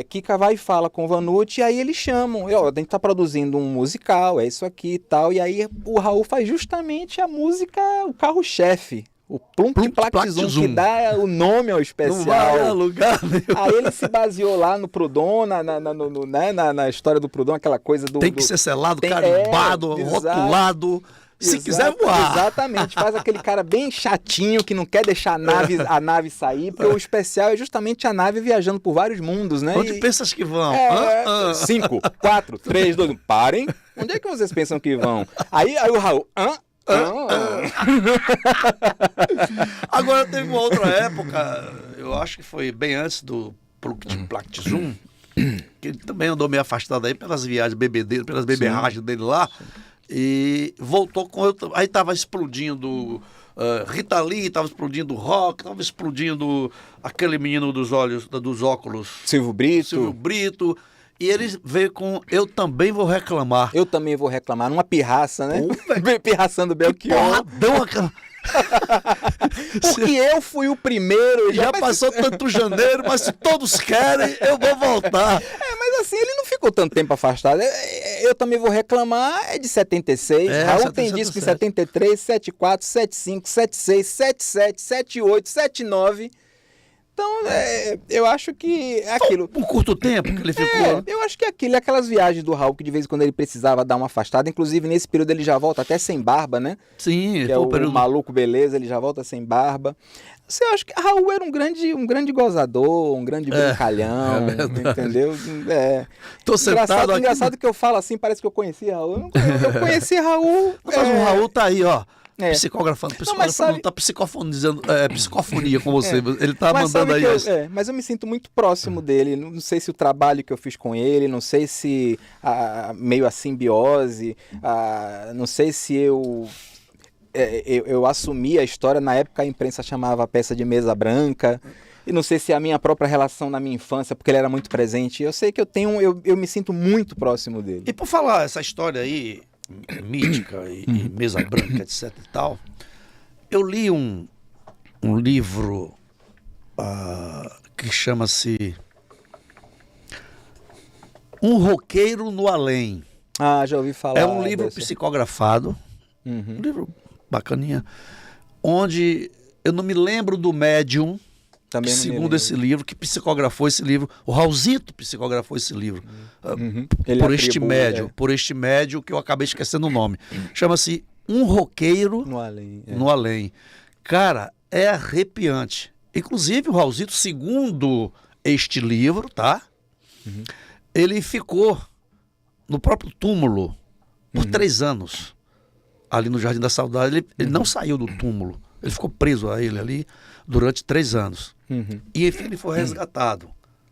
Kika vai e fala com o Vanucci, e aí eles chamam, a gente tá produzindo um musical, é isso aqui e tal, e aí o Raul faz justamente a música, o carro-chefe, o Plunct Plact Zoom, que dá o nome ao especial. Não vai a lugar nenhum. Aí ele se baseou lá no Proudhon, na história do Proudhon, aquela coisa do... Tem que ser selado, carimbado, rotulado... Se quiser voar. Exatamente, faz aquele cara bem chatinho que não quer deixar a nave sair, porque o especial é justamente a nave viajando por vários mundos, né? Onde pensas que vão? 5, 4, 3, 2, 1, parem. Onde é que vocês pensam que vão? Aí o Raul, Agora teve uma outra época, eu acho que foi bem antes do Plunct Plact Zoom, que ele também andou meio afastado aí pelas viagens bebedeiras, pelas beberragens dele lá. E voltou com... Aí tava explodindo Rita Lee, tava explodindo rock, tava explodindo aquele menino dos óculos... Silvio Brito. E ele veio com Eu Também Vou Reclamar. Eu Também Vou Reclamar, numa pirraça, né? Pirraçando Belchior. Porradão aquela... Porque eu fui o primeiro. Já passou tanto janeiro, mas se todos querem, eu vou voltar. Mas assim, ele não ficou tanto tempo afastado. Eu Também Vou Reclamar, é de 76. Raul tem disco em 73, 74, 75, 76, 77, 78, 79. Então, eu acho que é aquilo. Um curto tempo que ele ficou. Eu acho que aquelas viagens do Raul que de vez em quando ele precisava dar uma afastada. Inclusive, nesse período ele já volta até sem barba, né? Sim, que é o Maluco Beleza, ele já volta sem barba. Você acha que Raul era um grande gozador, um grande brincalhão, entendeu? Tô sentado engraçado que eu falo assim, parece que eu conheci Raul. Eu conheci Raul. Mas o Raul tá aí, ó. Psicografando, não tá psicofonia com você, ele tá mandando aí. Mas eu me sinto muito próximo dele, não sei se o trabalho que eu fiz com ele, não sei se meio a simbiose, não sei se eu assumi a história, na época a imprensa chamava a peça de mesa branca, e não sei se a minha própria relação na minha infância, porque ele era muito presente, eu sei que eu me sinto muito próximo dele. E por falar essa história aí, mítica e mesa branca, etc e tal, eu li um livro que chama-se Um Roqueiro no Além. Já ouvi falar. É um livro psicografado, um livro bacaninha, onde eu não me lembro do médium, também segundo esse livro, que psicografou esse livro. O Raulzito psicografou esse livro. Por este médium que eu acabei esquecendo o nome. Chama-se Um Roqueiro no Além. Cara, é arrepiante. Inclusive, o Raulzito, segundo este livro, tá? Ele ficou no próprio túmulo por 3 anos. Ali no Jardim da Saudade. Ele não saiu do túmulo. Ele ficou preso a ele ali durante 3 anos. E enfim, ele foi resgatado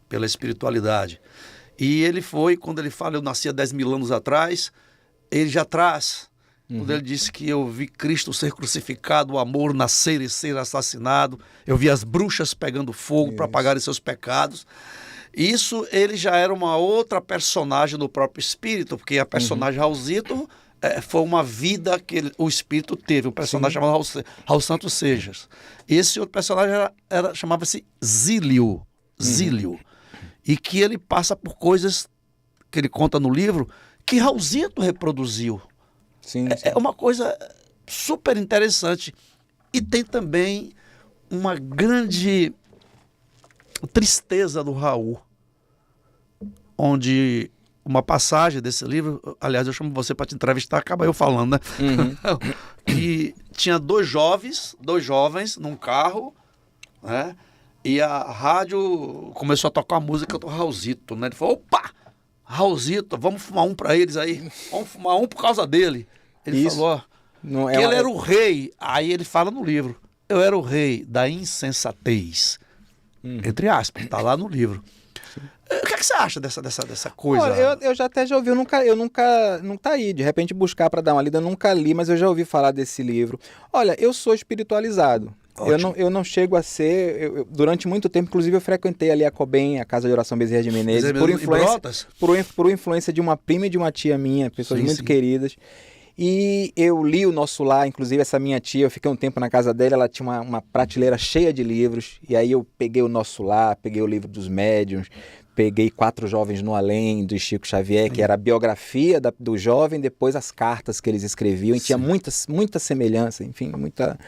pela espiritualidade. E ele foi, quando ele fala, eu nasci há 10 mil anos atrás, ele já traz, quando ele disse que eu vi Cristo ser crucificado, o amor nascer e ser assassinado, eu vi as bruxas pegando fogo para pagarem seus pecados. Isso, ele já era uma outra personagem do próprio espírito, porque a personagem Raulzito foi uma vida que o espírito teve, um personagem chamado Raul Santos Sejas. Esse outro personagem chamava-se Zílio. e que ele passa por coisas que ele conta no livro que Raulzito reproduziu. Sim, É uma coisa super interessante. E tem também uma grande tristeza do Raul, onde uma passagem desse livro, aliás, eu chamo você para te entrevistar, acaba eu falando, né? Que tinha dois jovens num carro, né? E a rádio começou a tocar a música do Raulzito, né? Ele falou, opa, Raulzito, vamos fumar um para eles aí, vamos fumar um por causa dele. Ele falou que ele era o rei, aí ele fala no livro, eu era o rei da insensatez, entre aspas, tá lá no livro. O que você acha dessa coisa? Olha, eu já ouvi, eu nunca tá aí, de repente buscar para dar uma lida, eu nunca li, mas eu já ouvi falar desse livro. Olha, eu sou espiritualizado. Eu não chego a ser, durante muito tempo, inclusive eu frequentei ali a COBEM, a Casa de Oração Bezerra de Menezes, por influência de uma prima e de uma tia minha, pessoas muito queridas. E eu li o Nosso Lar, inclusive essa minha tia, eu fiquei um tempo na casa dela, ela tinha uma prateleira cheia de livros, e aí eu peguei o Nosso Lar, peguei o livro dos médiuns, peguei 4 Jovens no Além, do Chico Xavier, que era a biografia do jovem, depois as cartas que eles escreviam, e tinha muita semelhança, enfim, muita...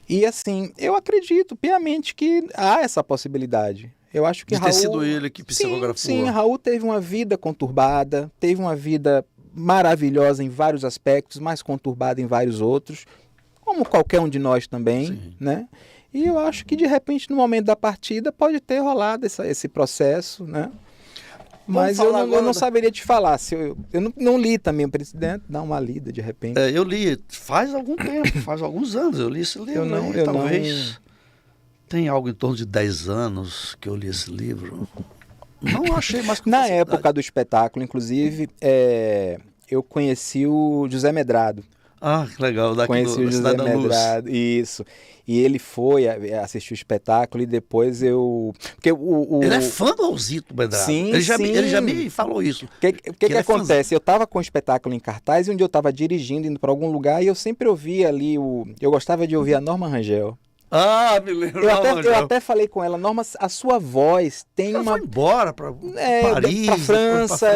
E assim, eu acredito piamente que há essa possibilidade. Eu acho que de ter sido ele que psicografou. Sim, Raul teve uma vida conturbada, teve uma vida maravilhosa em vários aspectos, mais conturbada em vários outros, como qualquer um de nós também, né? E eu acho que de repente no momento da partida pode ter rolado esse processo, né? Mas eu não saberia te falar. Eu não li também o Presidente, dá uma lida de repente. Eu li faz algum tempo, faz alguns anos eu li esse livro. Talvez tem algo em torno de 10 anos que eu li esse livro. Não achei mais que na época do espetáculo, inclusive, eu conheci o José Medrado. Ah, que legal. Conheci o José Medrado, isso. E ele foi assistir o espetáculo e depois eu... Porque ele é fã do Raulzito Medrado. Sim, ele já me falou isso. O que acontece? Eu estava com o espetáculo em cartaz e um dia eu estava dirigindo, indo para algum lugar e eu sempre ouvia ali eu gostava de ouvir a Norma Rangel. Ah, me lembro. Eu até falei com ela, Norma, a sua voz tem ela uma... foi embora para Paris, para França,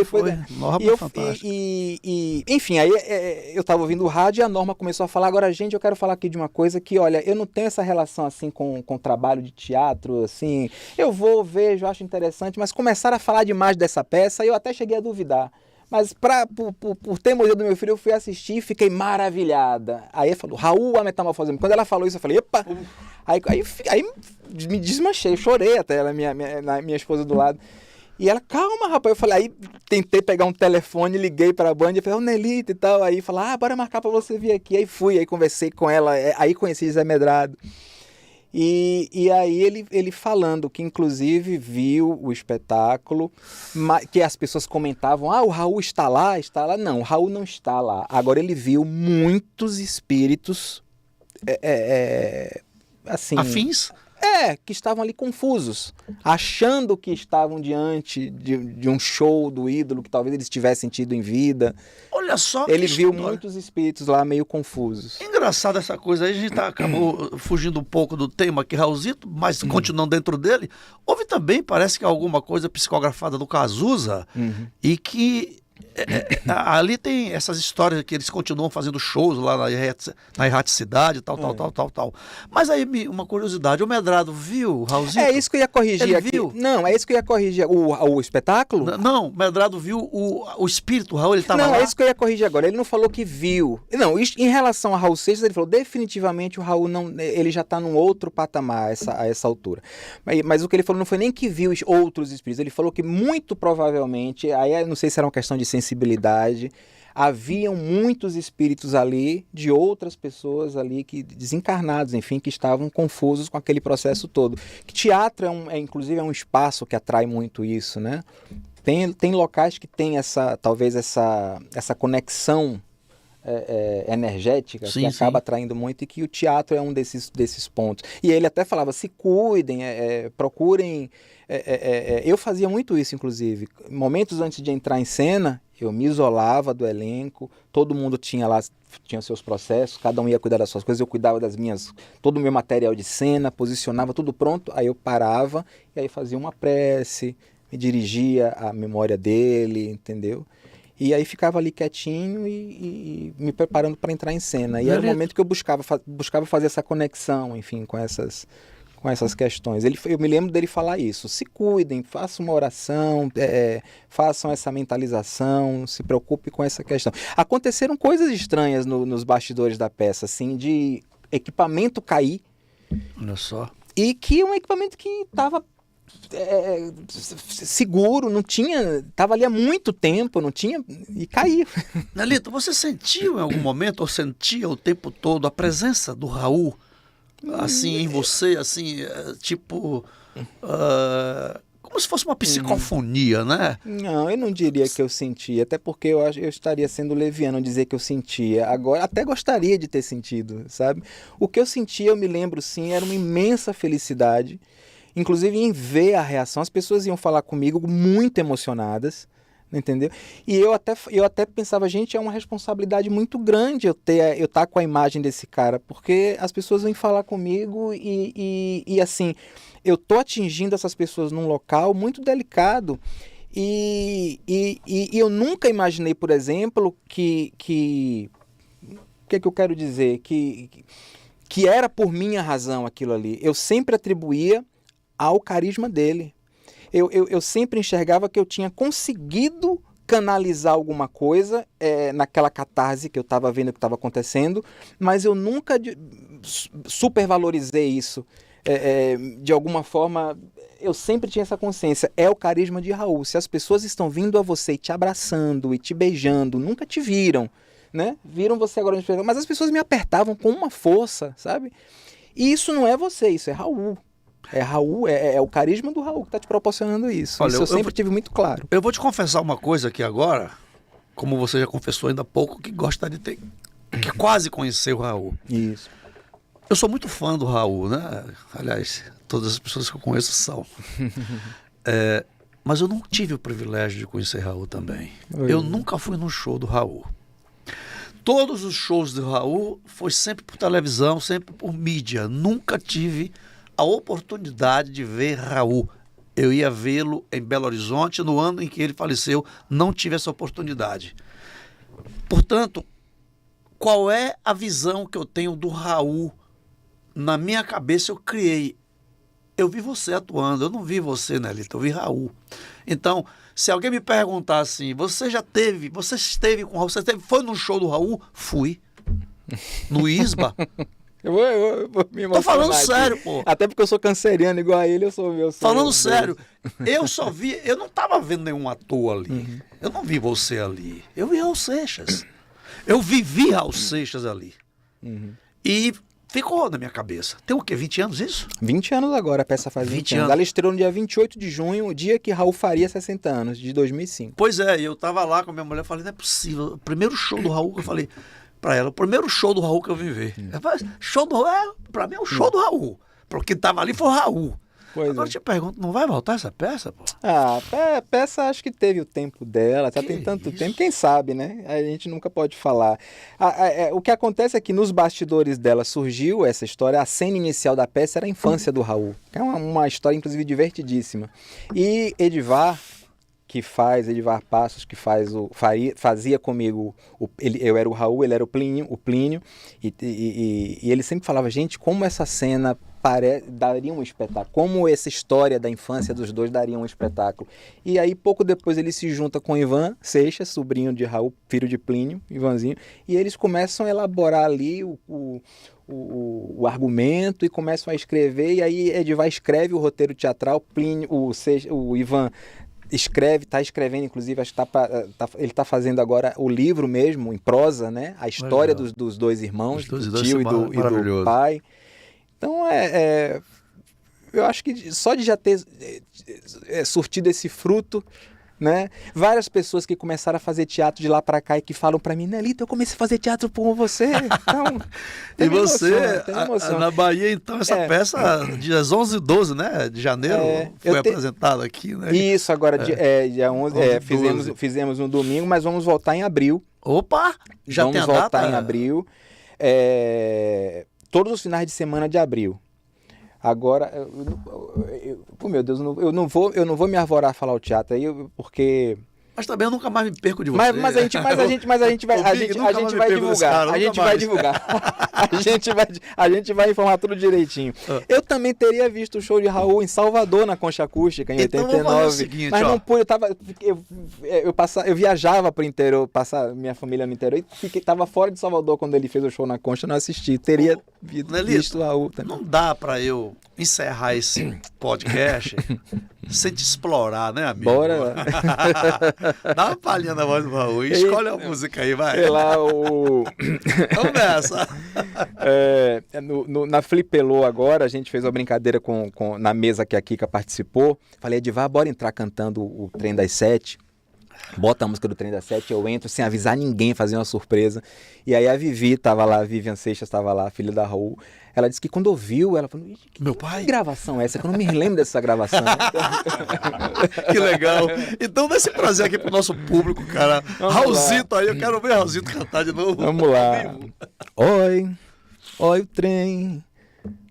foi. Norma e fantástica. Enfim, aí eu estava ouvindo o rádio e a Norma começou a falar, agora, gente, eu quero falar aqui de uma coisa que, olha, eu não tenho essa relação, assim, com trabalho de teatro, assim, eu vejo, acho interessante, mas começaram a falar demais dessa peça e eu até cheguei a duvidar. Mas por teimosia do meu filho, eu fui assistir e fiquei maravilhada. Aí ele falou, Raul, a Metamorfose. Quando ela falou isso, eu falei, epa! Aí me desmanchei, chorei até, ela, minha esposa do lado. E ela, calma, rapaz. Eu falei, aí tentei pegar um telefone, liguei para a Band e falei, Nelita e tal. Aí falou, bora marcar para você vir aqui. Aí fui, aí conversei com ela, aí conheci Zé Medrado. E aí ele falando que inclusive viu o espetáculo, que as pessoas comentavam, o Raul está lá. Não, o Raul não está lá. Agora ele viu muitos espíritos assim... afins? Que estavam ali confusos, achando que estavam diante de um show do ídolo que talvez eles tivessem tido em vida. Olha só, ele viu muitos espíritos lá meio confusos. Engraçado essa coisa aí, a gente acabou fugindo um pouco do tema aqui, Raulzito, mas continuando dentro dele. Houve também, parece que alguma coisa psicografada do Cazuza, e que ali tem essas histórias que eles continuam fazendo shows lá na erraticidade, tal. Mas aí, uma curiosidade, o Medrado viu o Raulzito? É isso que eu ia corrigir ele aqui. Viu? Não, é isso que eu ia corrigir. O espetáculo? Não, o Medrado viu o espírito, o Raul, ele estava lá. Não, é isso que eu ia corrigir agora. Ele não falou que viu. Não, em relação a Raul Seixas, ele falou, definitivamente o Raul ele já está num outro patamar a essa altura. Mas o que ele falou não foi nem que viu outros espíritos, ele falou que muito provavelmente, aí eu não sei se era uma questão de sensibilidade, haviam muitos espíritos ali, de outras pessoas ali, desencarnados, enfim, que estavam confusos com aquele processo todo. Que teatro inclusive é um espaço que atrai muito isso, né? Tem locais que tem talvez essa conexão energética, que acaba atraindo muito, e que o teatro é um desses pontos. E ele até falava, se cuidem, procurem... eu fazia muito isso, inclusive. Momentos antes de entrar em cena, eu me isolava do elenco, todo mundo tinha seus processos, cada um ia cuidar das suas coisas, eu cuidava das minhas, todo o meu material de cena, posicionava tudo pronto, aí eu parava e aí fazia uma prece, me dirigia à memória dele, entendeu? E aí ficava ali quietinho e me preparando para entrar em cena. E era o momento que eu buscava fazer essa conexão, enfim, com essas questões. Eu me lembro dele falar isso: se cuidem, façam uma oração, façam essa mentalização, se preocupe com essa questão. Aconteceram coisas estranhas nos bastidores da peça, assim, de equipamento cair. Olha só. E que um equipamento que estava seguro, não tinha, estava ali há muito tempo, não tinha, e caiu. Nelito, você sentiu em algum momento, ou sentia o tempo todo, a presença do Raul, assim, em você, assim, tipo, como se fosse uma psicofonia, né? Não, eu não diria que eu sentia, até porque eu estaria sendo leviano dizer que eu sentia. Agora, até gostaria de ter sentido, sabe? O que eu sentia, eu me lembro, sim, era uma imensa felicidade, inclusive em ver a reação. As pessoas iam falar comigo muito emocionadas, entendeu? E eu até pensava, gente, é uma responsabilidade muito grande eu estar com a imagem desse cara, porque as pessoas vêm falar comigo e assim, eu tô atingindo essas pessoas num local muito delicado e eu nunca imaginei, por exemplo, o que é que eu quero dizer? Que era por minha razão aquilo ali. Eu sempre atribuía ao carisma dele. Eu sempre enxergava que eu tinha conseguido canalizar alguma coisa naquela catarse que eu estava vendo que estava acontecendo, mas eu nunca supervalorizei isso. De alguma forma, eu sempre tinha essa consciência. É o carisma de Raul. Se as pessoas estão vindo a você e te abraçando e te beijando, nunca te viram, né? Viram você agora, mas as pessoas me apertavam com uma força, sabe? E isso não é você, isso é Raul. É Raul, é o carisma do Raul que está te proporcionando isso. Olha, isso eu sempre tive muito claro. Eu vou te confessar uma coisa aqui agora, como você já confessou ainda há pouco, que gosta de ter, que quase conheceu o Raul. Isso. Eu sou muito fã do Raul, né? Aliás, todas as pessoas que eu conheço são. Mas eu não tive o privilégio de conhecer Raul também. Eu nunca fui num show do Raul. Todos os shows do Raul foi sempre por televisão, sempre por mídia. Nunca tive a oportunidade de ver Raul. Eu ia vê-lo em Belo Horizonte no ano em que ele faleceu, não tive essa oportunidade. Portanto, qual é a visão que eu tenho do Raul? Na minha cabeça eu criei. Eu vi você atuando, eu não vi você, Nelito, eu vi Raul. Então, se alguém me perguntar assim, você esteve com o Raul, foi num show do Raul? Fui. No ISBA. Eu vou me emocionar. Tô falando sério, pô. Até porque eu sou canceriano igual a ele, eu sou falando sério. Eu só vi, eu não tava vendo nenhum ator ali. Uhum. Eu não vi você ali. Eu vi Raul Seixas. Eu vivi Raul Seixas ali. Uhum. E ficou na minha cabeça. Tem o quê? 20 anos isso? 20 anos agora, a peça faz 20 anos. Ela estreou no dia 28 de junho, o dia que Raul faria 60 anos, de 2005. Pois é, eu tava lá com a minha mulher, falei, não é possível. O primeiro show do Raul que eu falei pra ela, o primeiro show do Raul que eu vim ver. Show do Raul, pra mim é o show do Raul. Porque quem tava ali foi o Raul. Agora eu te pergunto, não vai voltar essa peça, pô? A peça acho que teve o tempo dela, já tem tanto tempo, quem sabe, né? A gente nunca pode falar. O que acontece é que nos bastidores dela surgiu essa história, a cena inicial da peça era a infância do Raul, que é uma história, inclusive, divertidíssima. E Edivar Passos, que fazia comigo, eu era o Raul, ele era o Plínio, e ele sempre falava, gente, como essa cena daria um espetáculo, como essa história da infância dos dois daria um espetáculo. E aí, pouco depois, ele se junta com Ivan Seixas, sobrinho de Raul, filho de Plínio, Ivanzinho, e eles começam a elaborar ali o argumento e começam a escrever, e aí Edivar escreve o roteiro teatral, o Ivan está escrevendo, inclusive, acho que ele está fazendo agora o livro mesmo, em prosa, né? A história dos dois irmãos, do tio e do pai. Então, eu acho que só de já ter surtido esse fruto, né? Várias pessoas que começaram a fazer teatro de lá pra cá e que falam pra mim, Nelito, eu comecei a fazer teatro por você. Então, e você, emoção. na Bahia, então, essa peça, dias 11 e 12, né, de janeiro, foi apresentada aqui, né? Isso, agora, dia 11, fizemos no domingo, mas vamos voltar em abril. Opa! Já tem a data? Vamos voltar em abril. Todos os finais de semana de abril. Agora, meu Deus, eu não vou me arvorar a falar o teatro aí, porque... Mas também eu nunca mais me perco de você. Mas a gente vai divulgar. A gente vai informar tudo direitinho. Eu também teria visto o show de Raul em Salvador, na Concha Acústica, em 89. Vamos fazer o seguinte, mas não pude, eu viajava pro interior, passar minha família no interior, e tava fora de Salvador quando ele fez o show na Concha, não assisti. Teria visto o Raul também. Não dá pra eu encerrar esse podcast sem te explorar, né, amigo? Bora lá. Dá uma palhinha na voz do Raul e escolhe a música aí, vai. Sei lá, Vamos nessa. Na Flipelô agora, a gente fez uma brincadeira na mesa que a Kika participou. Falei, Edivar, bora entrar cantando o Trem das Sete. Bota a música do Trem das Sete, eu entro sem avisar ninguém, fazer uma surpresa. E aí a Vivi tava lá, a Vivian Seixas tava lá, filha da Raul. Ela disse que quando ouviu, ela falou, meu pai? Que gravação é essa? Que eu não me lembro dessa gravação. Que legal. Então dá esse prazer aqui pro nosso público, cara. Raulzito aí, eu quero ver Raulzito cantar de novo. Vamos lá. Oi, oi o trem,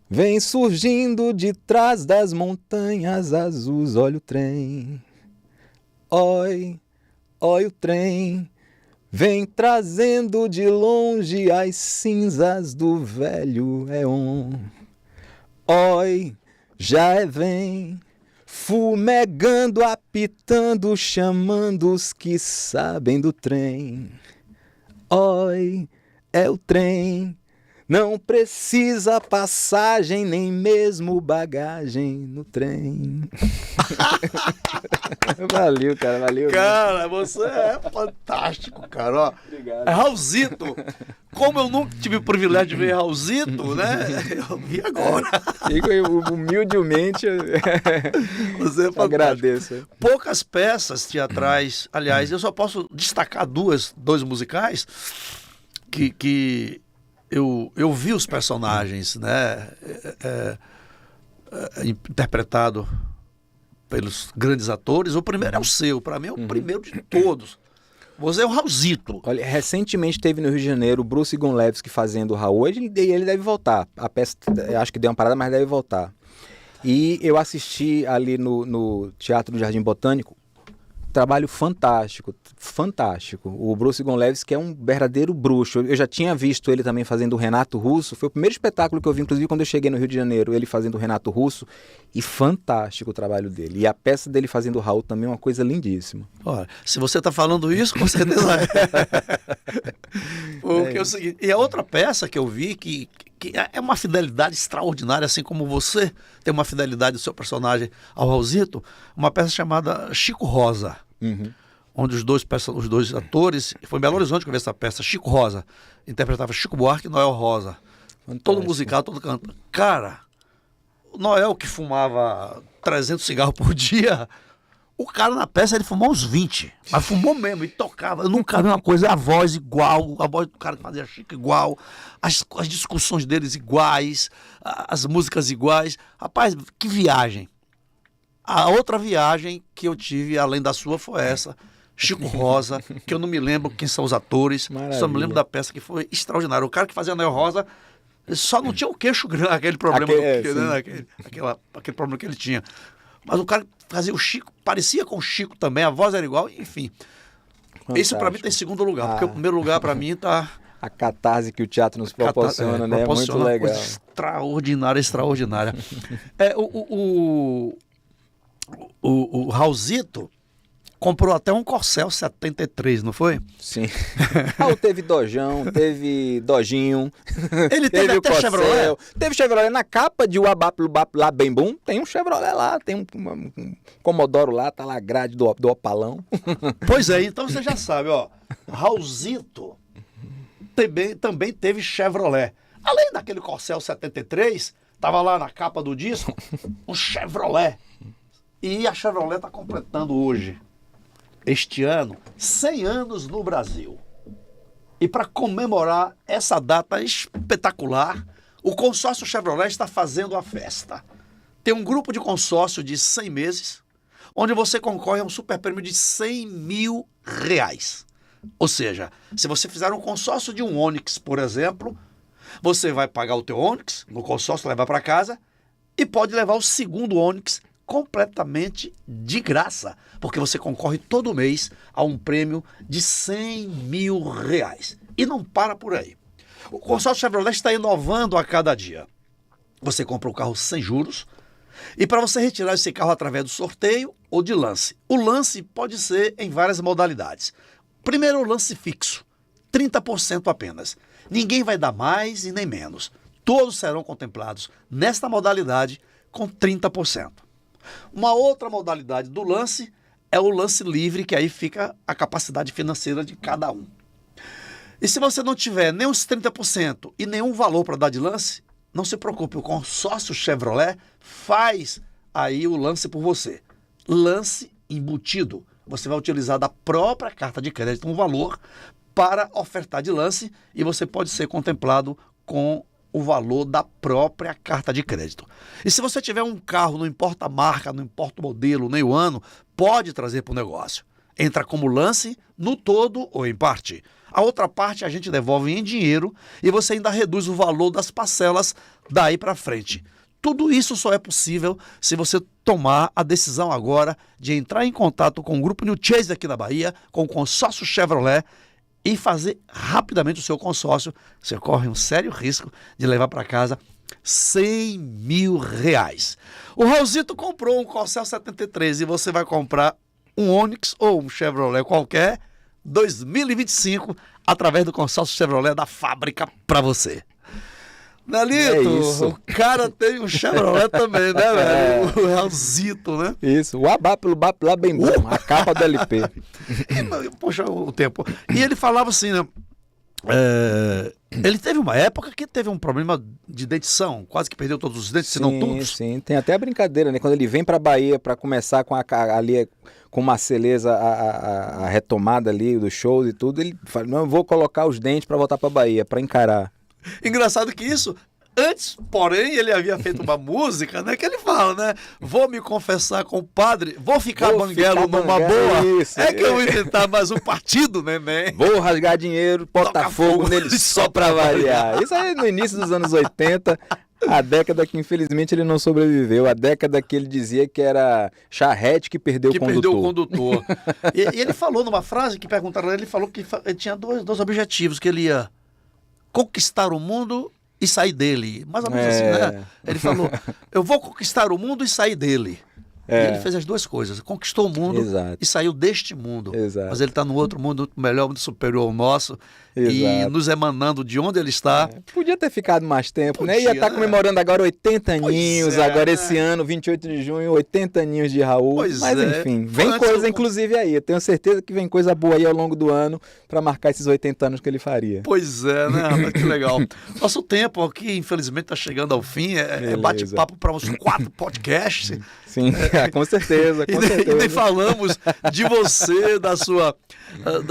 vem surgindo de trás das montanhas azuis, olha o trem. Oi, oi o trem, vem trazendo de longe as cinzas do velho éon. Oi, já vem, fumegando, apitando, chamando os que sabem do trem. Oi, é o trem, não precisa passagem, nem mesmo bagagem no trem. Valeu, cara, valeu. Cara, você é fantástico, cara. Ó, obrigado. Raulzito, como eu nunca tive o privilégio de ver Raulzito, né? Eu vi agora. Humildemente, você é fantástico. Agradeço. Poucas peças teatrais, aliás, eu só posso destacar dois musicais que eu vi os personagens, né? Interpretado pelos grandes atores. O primeiro é o seu, para mim é o primeiro de todos. Você é o Raulzito. Olha, recentemente teve no Rio de Janeiro o Bruce Gunlevski fazendo o Raul, ele deve voltar. A peça, acho que deu uma parada, mas deve voltar. E eu assisti ali no Teatro do Jardim Botânico, trabalho fantástico, fantástico. O Bruce Gunlevski é um verdadeiro bruxo. Eu já tinha visto ele também fazendo o Renato Russo. Foi o primeiro espetáculo que eu vi, inclusive, quando eu cheguei no Rio de Janeiro, ele fazendo o Renato Russo. E fantástico o trabalho dele. E a peça dele fazendo o Raul também é uma coisa lindíssima. Olha, se você está falando isso, com certeza é. Porque é o seguinte, e a outra peça que eu vi que é uma fidelidade extraordinária, assim como você tem uma fidelidade do seu personagem ao Raulzito, uma peça chamada Chico Rosa. Onde os dois atores, foi em Belo Horizonte que eu vi essa peça, Chico Rosa interpretava Chico Buarque e Noel Rosa. Fantástico. Todo musical, todo canto. Cara, o Noel que fumava 300 cigarros por dia, o cara na peça ele fumou uns 20, mas fumou mesmo, e tocava. Eu nunca vi uma coisa, a voz igual, a voz do cara que fazia Chico igual, as discussões deles iguais, as músicas iguais. Rapaz, que viagem. A outra viagem que eu tive, além da sua, foi essa. Chico Rosa, que eu não me lembro quem são os atores, Maravilha. Só me lembro da peça que foi extraordinária. O cara que fazia Noel Rosa só não tinha o queixo grande, aquele problema, aquele problema que ele tinha. Mas o cara que fazia o Chico, parecia com o Chico também, a voz era igual, enfim. Fantástico. Isso pra mim tá em segundo lugar, porque o primeiro lugar pra mim tá... A catarse que o teatro nos proporciona, né? É muito legal. Coisa extraordinária, extraordinária. O Raulzito comprou até um Corcel 73, não foi? Sim. Teve Dojão, teve Dojinho. Ele teve até Corcel, Chevrolet. Teve Chevrolet na capa de Uabap lá bem bom. Tem um Chevrolet lá, tem um Comodoro lá, tá lá a grade do Opalão. Pois é, então você já sabe, ó. Raulzito também teve Chevrolet. Além daquele Corcel 73, tava lá na capa do disco um Chevrolet. E a Chevrolet está completando hoje este ano 100 anos no Brasil. E para comemorar essa data espetacular, o consórcio Chevrolet está fazendo a festa. Tem um grupo de consórcio de 100 meses, onde você concorre a um super prêmio de R$100 mil. Ou seja, se você fizer um consórcio de um Onix, por exemplo, você vai pagar o teu Onix no consórcio, levar para casa, e pode levar o segundo Onix completamente de graça, porque você concorre todo mês a um prêmio de R$100 mil. E não para por aí. O consórcio Chevrolet está inovando a cada dia. Você compra um carro sem juros, e para você retirar esse carro através do sorteio ou de lance. O lance pode ser em várias modalidades. Primeiro, o lance fixo, 30% apenas. Ninguém vai dar mais e nem menos. Todos serão contemplados nesta modalidade com 30%. Uma outra modalidade do lance é o lance livre, que aí fica a capacidade financeira de cada um. E se você não tiver nem os 30% e nenhum valor para dar de lance, não se preocupe, o consórcio Chevrolet faz aí o lance por você. Lance embutido. Você vai utilizar da própria carta de crédito um valor para ofertar de lance e você pode ser contemplado com o valor da própria carta de crédito. E se você tiver um carro, não importa a marca, não importa o modelo, nem o ano, pode trazer para o negócio. Entra como lance no todo ou em parte. A outra parte a gente devolve em dinheiro e você ainda reduz o valor das parcelas daí para frente. Tudo isso só é possível se você tomar a decisão agora de entrar em contato com o Grupo New Chase aqui na Bahia, com o consórcio Chevrolet, e fazer rapidamente o seu consórcio. Você corre um sério risco de levar para casa R$100 mil. O Raulzito comprou um Corcel 73 e você vai comprar um Onix ou um Chevrolet qualquer 2025 através do consórcio Chevrolet da fábrica para você. Nelito, o cara tem um Chevrolet também, né, velho? O Raulzito, né? Isso, o abá pelo bap lá bem bom, a capa do LP. Poxa, o tempo. E ele falava assim, né? Ele teve uma época que teve um problema de dentição, quase que perdeu todos os dentes, se não todos. Sim, tem até a brincadeira, né? Quando ele vem pra Bahia pra começar com ali com Marceleza a retomada ali dos shows e tudo, ele fala, não, eu vou colocar os dentes pra voltar pra Bahia, pra encarar. Engraçado que isso, antes, porém, ele havia feito uma música, né, que ele fala, né, vou me confessar com o padre, vou ficar banguelo numa boa, isso, que eu vou inventar mais um partido, neném. Vou rasgar dinheiro, botar fogo nele só pra variar. Isso aí no início dos anos 80, a década que infelizmente ele não sobreviveu, a década que ele dizia que era charrete que perdeu o condutor. Perdeu o condutor. E ele falou numa frase que perguntaram a ele, ele falou que ele tinha dois objetivos, que ele ia conquistar o mundo e sair dele. Mais ou menos assim, né? Ele falou, eu vou conquistar o mundo e sair dele. E ele fez as duas coisas, conquistou o mundo e saiu deste mundo. Mas ele está no outro mundo muito melhor, muito superior ao nosso. E nos emanando de onde ele está. Podia ter ficado mais tempo, né? Ia estar comemorando agora 80 aninhos, agora esse ano, 28 de junho, 80 aninhos de Raul. Mas enfim, vem coisa inclusive aí. Eu tenho certeza que vem coisa boa aí ao longo do ano para marcar esses 80 anos que ele faria. Pois é, né, rapaz? Que legal. Nosso tempo aqui, infelizmente, está chegando ao fim. É bate-papo para uns 4 podcasts. Sim, com certeza, com certeza. E nem falamos de você, da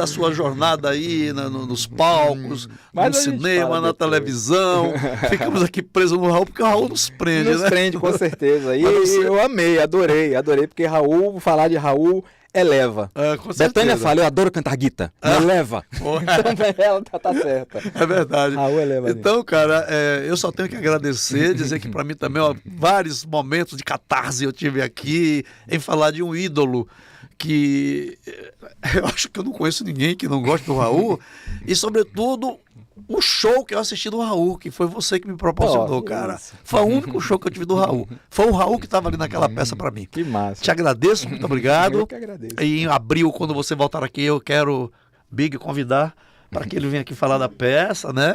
sua jornada aí nos palcos, no cinema, na televisão. Ficamos aqui presos no Raul, porque o Raul nos prende, né? Nos prende, com certeza. E eu amei, adorei, porque Raul, falar de Raul eleva. Betânia fala, eu adoro cantar guitarra, eleva. Então ela tá certa. É verdade. Raul eleva. Então, cara, eu só tenho que agradecer, dizer que para mim também, vários momentos de catarse eu tive aqui, em falar de um ídolo que eu acho que eu não conheço ninguém que não goste do Raul, e sobretudo o show que eu assisti do Raul, que foi você que me proporcionou, cara. Foi o único show que eu tive do Raul. Foi o Raul que estava ali naquela peça para mim. Que massa. Te agradeço, muito obrigado. Eu que agradeço. E em abril, quando você voltar aqui, eu quero, Big, convidar para que ele venha aqui falar da peça, né?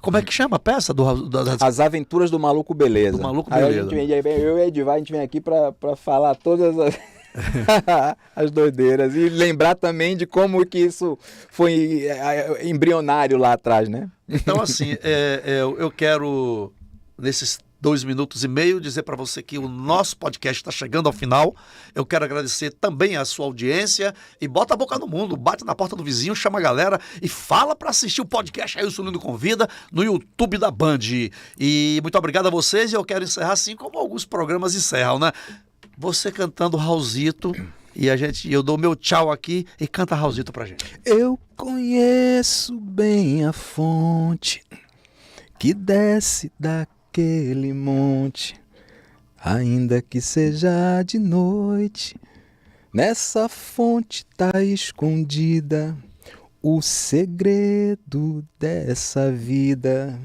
Como é que chama a peça? As Aventuras do Maluco Beleza. Do Maluco Beleza. Eu e Edivar, a gente vem aqui para falar todas as doideiras e lembrar também de como que isso foi embrionário lá atrás, né? Então, assim, eu quero, nesses 2 minutos e meio, dizer para você que o nosso podcast está chegando ao final. Eu quero agradecer também a sua audiência e bota a boca no mundo, bate na porta do vizinho, chama a galera e fala para assistir o podcast Ailson Lino Convida no YouTube da Band. E muito obrigado a vocês, e eu quero encerrar assim como alguns programas encerram, né? Você cantando Raulzito, e eu dou meu tchau aqui e canta Raulzito pra gente. Eu conheço bem a fonte que desce daquele monte, ainda que seja de noite. Nessa fonte tá escondida o segredo dessa vida,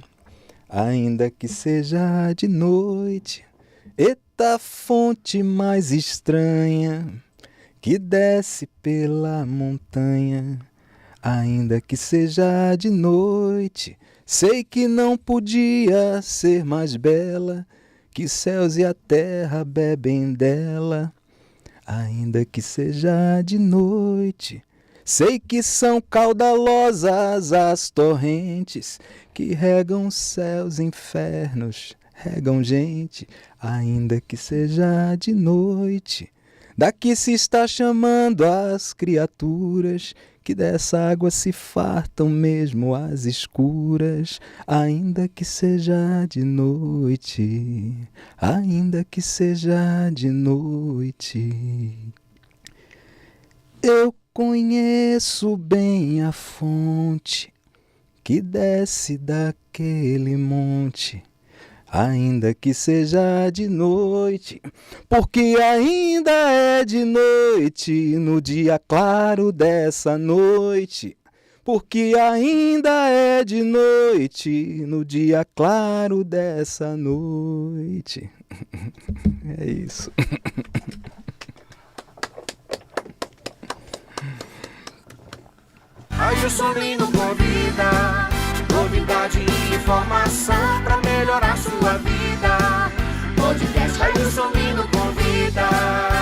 ainda que seja de noite. Eita fonte mais estranha que desce pela montanha, ainda que seja de noite. Sei que não podia ser mais bela, que céus e a terra bebem dela, ainda que seja de noite. Sei que são caudalosas as torrentes que regam céus e infernos, regam gente, ainda que seja de noite. Daqui se está chamando as criaturas que dessa água se fartam mesmo às escuras, ainda que seja de noite, ainda que seja de noite. Eu conheço bem a fonte que desce daquele monte, ainda que seja de noite, porque ainda é de noite no dia claro dessa noite, porque ainda é de noite no dia claro dessa noite. É isso. Ailson Lino Convida, novidade e informação pra melhorar sua vida. Podcast Ailson Lino Convida.